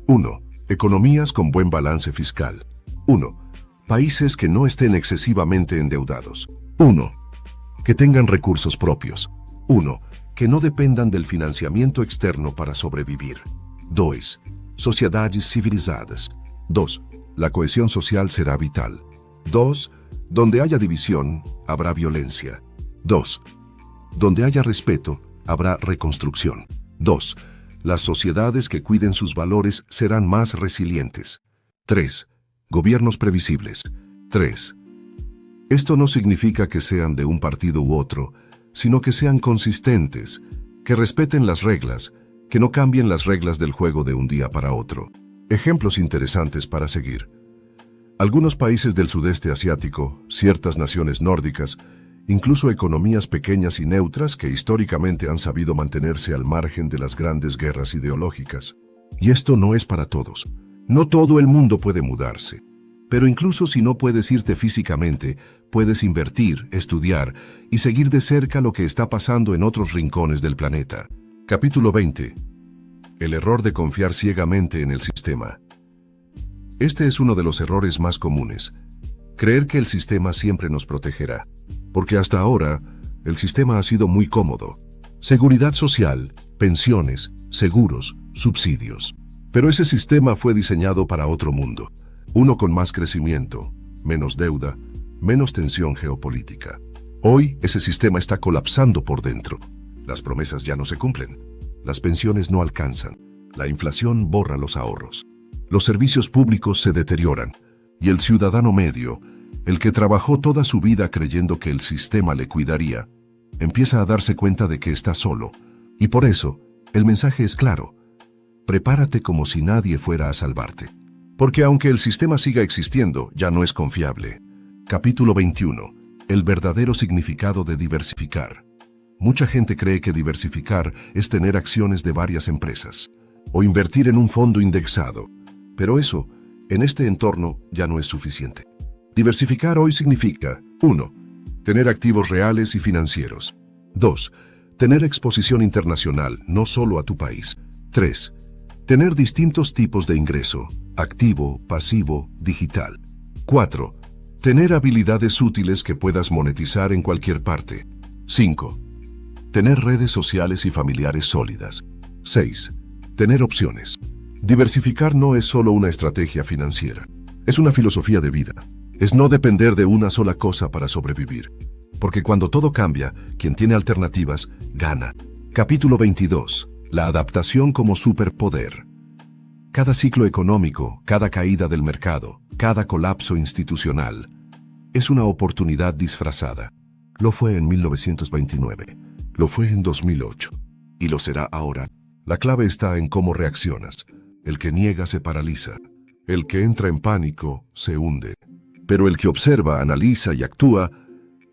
1. Economías con buen balance fiscal. 1. Países que no estén excesivamente endeudados. 1. Que tengan recursos propios. 1. Que no dependan del financiamiento externo para sobrevivir. 2. Sociedades civilizadas. 2. La cohesión social será vital. 2. Donde haya división, habrá violencia. 2. Donde haya respeto, habrá reconstrucción. 2. Las sociedades que cuiden sus valores serán más resilientes. 3. Gobiernos previsibles. 3. Esto no significa que sean de un partido u otro, sino que sean consistentes, que respeten las reglas, que no cambien las reglas del juego de un día para otro. Ejemplos interesantes para seguir. Algunos países del sudeste asiático, ciertas naciones nórdicas, incluso economías pequeñas y neutras que históricamente han sabido mantenerse al margen de las grandes guerras ideológicas. Y esto no es para todos. No todo el mundo puede mudarse. Pero incluso si no puedes irte físicamente, puedes invertir, estudiar y seguir de cerca lo que está pasando en otros rincones del planeta. Capítulo 20. El error de confiar ciegamente en el sistema. Este es uno de los errores más comunes. Creer que el sistema siempre nos protegerá. Porque hasta ahora, el sistema ha sido muy cómodo. Seguridad social, pensiones, seguros, subsidios. Pero ese sistema fue diseñado para otro mundo. Uno con más crecimiento, menos deuda, menos tensión geopolítica. Hoy, ese sistema está colapsando por dentro. Las promesas ya no se cumplen. Las pensiones no alcanzan. La inflación borra los ahorros. Los servicios públicos se deterioran. Y el ciudadano medio, el que trabajó toda su vida creyendo que el sistema le cuidaría, empieza a darse cuenta de que está solo. Y por eso, el mensaje es claro. Prepárate como si nadie fuera a salvarte. Porque aunque el sistema siga existiendo, ya no es confiable. Capítulo 21. El verdadero significado de diversificar. Mucha gente cree que diversificar es tener acciones de varias empresas o invertir en un fondo indexado. Pero eso, en este entorno, ya no es suficiente. Diversificar hoy significa 1. Tener activos reales y financieros. 2. Tener exposición internacional, no solo a tu país. 3. Tener distintos tipos de ingreso, activo, pasivo, digital. 4. Tener habilidades útiles que puedas monetizar en cualquier parte. 5. Tener redes sociales y familiares sólidas. 6. Tener opciones. Diversificar no es solo una estrategia financiera, es una filosofía de vida. Es no depender de una sola cosa para sobrevivir. Porque cuando todo cambia, quien tiene alternativas, gana. Capítulo 22. La adaptación como superpoder. Cada ciclo económico, cada caída del mercado, cada colapso institucional, es una oportunidad disfrazada. Lo fue en 1929. Lo fue en 2008. Y lo será ahora. La clave está en cómo reaccionas. El que niega se paraliza. El que entra en pánico se hunde. Pero el que observa, analiza y actúa,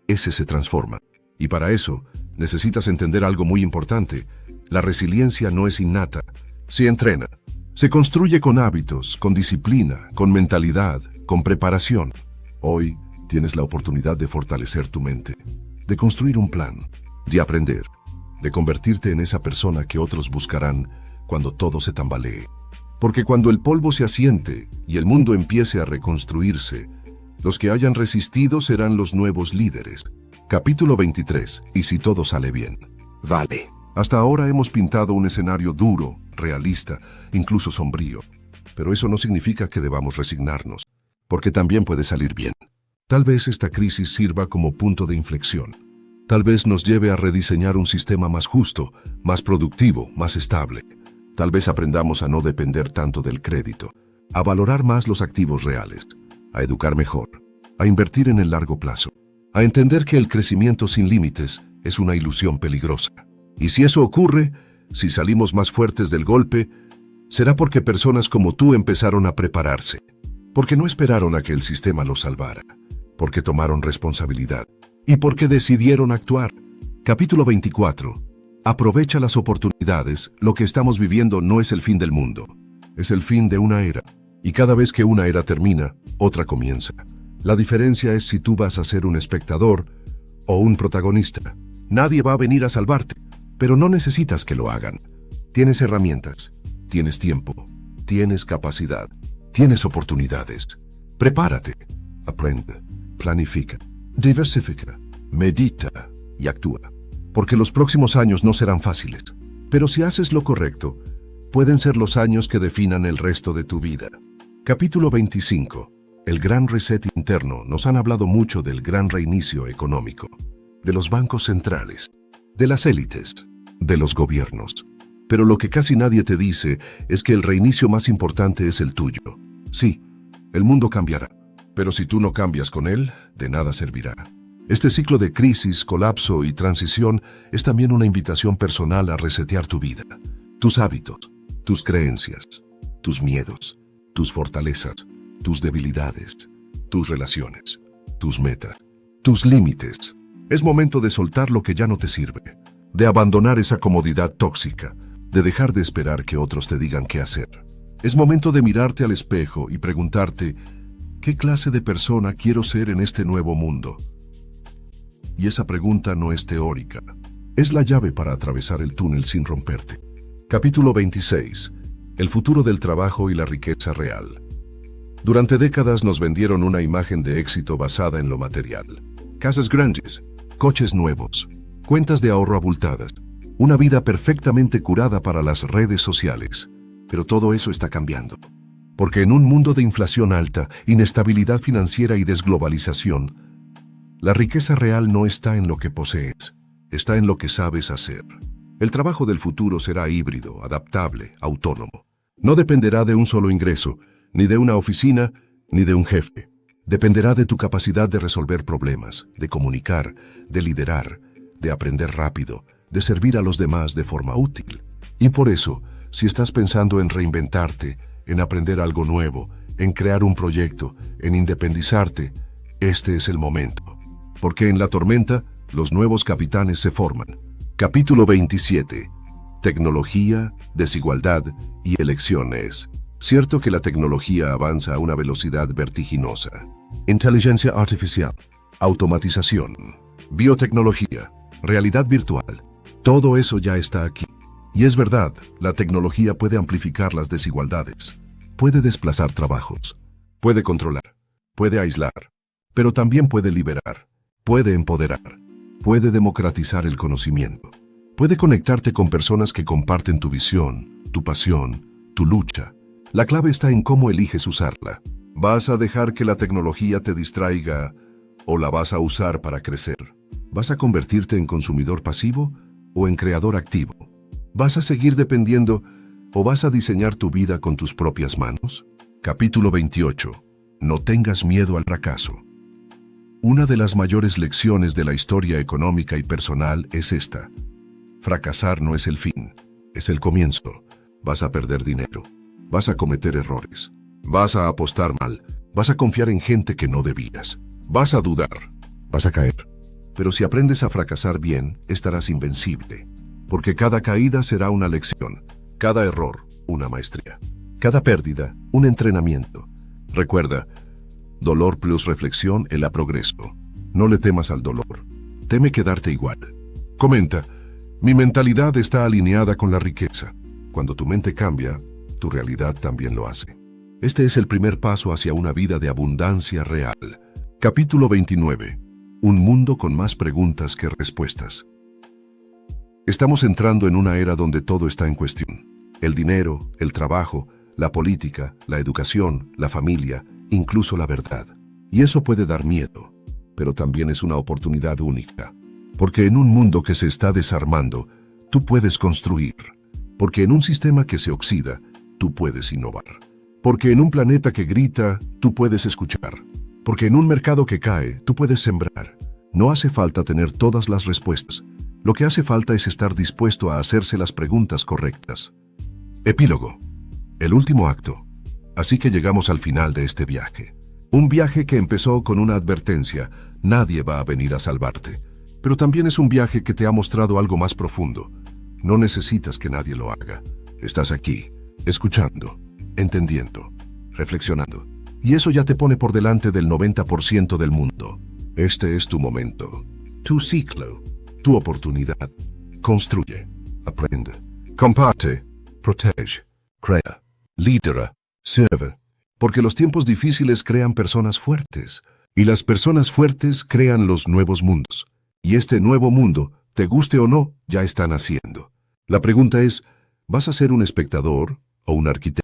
ese se transforma. Y para eso, necesitas entender algo muy importante. La resiliencia no es innata. Se entrena. Se construye con hábitos, con disciplina, con mentalidad, con preparación. Hoy tienes la oportunidad de fortalecer tu mente, de construir un plan, de aprender, de convertirte en esa persona que otros buscarán cuando todo se tambalee. Porque cuando el polvo se asiente y el mundo empiece a reconstruirse, los que hayan resistido serán los nuevos líderes. Capítulo 23. Y si todo sale bien. Vale. Hasta ahora hemos pintado un escenario duro, realista, incluso sombrío. Pero eso no significa que debamos resignarnos, porque también puede salir bien. Tal vez esta crisis sirva como punto de inflexión. Tal vez nos lleve a rediseñar un sistema más justo, más productivo, más estable. Tal vez aprendamos a no depender tanto del crédito, a valorar más los activos reales, a educar mejor, a invertir en el largo plazo, a entender que el crecimiento sin límites es una ilusión peligrosa. Y si eso ocurre, si salimos más fuertes del golpe, será porque personas como tú empezaron a prepararse, porque no esperaron a que el sistema los salvara, porque tomaron responsabilidad y porque decidieron actuar. Capítulo 24. Aprovecha las oportunidades. Lo que estamos viviendo no es el fin del mundo, es el fin de una era. Y cada vez que una era termina, otra comienza. La diferencia es si tú vas a ser un espectador o un protagonista. Nadie va a venir a salvarte, pero no necesitas que lo hagan. Tienes herramientas, tienes tiempo, tienes capacidad, tienes oportunidades. Prepárate, aprende, planifica, diversifica, medita y actúa. Porque los próximos años no serán fáciles, pero si haces lo correcto, pueden ser los años que definan el resto de tu vida. Capítulo 25. El gran reset interno. Nos han hablado mucho del gran reinicio económico, de los bancos centrales, de las élites, de los gobiernos. Pero lo que casi nadie te dice es que el reinicio más importante es el tuyo. Sí, el mundo cambiará, pero si tú no cambias con él, de nada servirá. Este ciclo de crisis, colapso y transición es también una invitación personal a resetear tu vida, tus hábitos, tus creencias, tus miedos, tus fortalezas, tus debilidades, tus relaciones, tus metas, tus límites. Es momento de soltar lo que ya no te sirve, de abandonar esa comodidad tóxica, de dejar de esperar que otros te digan qué hacer. Es momento de mirarte al espejo y preguntarte, ¿qué clase de persona quiero ser en este nuevo mundo? Y esa pregunta no es teórica, es la llave para atravesar el túnel sin romperte. Capítulo 26. El futuro del trabajo y la riqueza real. Durante décadas nos vendieron una imagen de éxito basada en lo material. Casas grandes, coches nuevos, cuentas de ahorro abultadas, una vida perfectamente curada para las redes sociales. Pero todo eso está cambiando. Porque en un mundo de inflación alta, inestabilidad financiera y desglobalización, la riqueza real no está en lo que posees, está en lo que sabes hacer. El trabajo del futuro será híbrido, adaptable, autónomo. No dependerá de un solo ingreso, ni de una oficina, ni de un jefe. Dependerá de tu capacidad de resolver problemas, de comunicar, de liderar, de aprender rápido, de servir a los demás de forma útil. Y por eso, si estás pensando en reinventarte, en aprender algo nuevo, en crear un proyecto, en independizarte, este es el momento. Porque en la tormenta, los nuevos capitanes se forman. Capítulo 27. Tecnología, desigualdad y elecciones. Cierto que la tecnología avanza a una velocidad vertiginosa. Inteligencia artificial, automatización, biotecnología, realidad virtual. Todo eso ya está aquí. Y es verdad, la tecnología puede amplificar las desigualdades, puede desplazar trabajos, puede controlar, puede aislar, pero también puede liberar, puede empoderar, puede democratizar el conocimiento, puede conectarte con personas que comparten tu visión, tu pasión, tu lucha. La clave está en cómo eliges usarla. ¿Vas a dejar que la tecnología te distraiga o la vas a usar para crecer? ¿Vas a convertirte en consumidor pasivo o en creador activo? ¿Vas a seguir dependiendo o vas a diseñar tu vida con tus propias manos? Capítulo 28. No tengas miedo al fracaso. Una de las mayores lecciones de la historia económica y personal es esta. Fracasar no es el fin, es el comienzo. Vas a perder dinero, vas a cometer errores, vas a apostar mal, vas a confiar en gente que no debías, vas a dudar, vas a caer. Pero si aprendes a fracasar bien, estarás invencible, porque cada caída será una lección, cada error, una maestría, cada pérdida, un entrenamiento. Recuerda, dolor plus reflexión es progreso. No le temas al dolor, teme quedarte igual. Comenta, mi mentalidad está alineada con la riqueza. Cuando tu mente cambia, tu realidad también lo hace. Este es el primer paso hacia una vida de abundancia real. Capítulo 29. Un mundo con más preguntas que respuestas. Estamos entrando en una era donde todo está en cuestión. El dinero, el trabajo, la política, la educación, la familia, incluso la verdad. Y eso puede dar miedo, pero también es una oportunidad única. Porque en un mundo que se está desarmando, tú puedes construir. Porque en un sistema que se oxida, tú puedes innovar. Porque en un planeta que grita, tú puedes escuchar. Porque en un mercado que cae, tú puedes sembrar. No hace falta tener todas las respuestas. Lo que hace falta es estar dispuesto a hacerse las preguntas correctas. Epílogo. El último acto. Así que llegamos al final de este viaje. Un viaje que empezó con una advertencia: nadie va a venir a salvarte. Pero también es un viaje que te ha mostrado algo más profundo. No necesitas que nadie lo haga. Estás aquí, escuchando, entendiendo, reflexionando. Y eso ya te pone por delante del 90% del mundo. Este es tu momento. Tu ciclo, tu oportunidad. Construye, aprende, comparte, protege, crea, lidera, sirve. Porque los tiempos difíciles crean personas fuertes. Y las personas fuertes crean los nuevos mundos. Y este nuevo mundo, te guste o no, ya está naciendo. La pregunta es, ¿vas a ser un espectador o un arquitecto?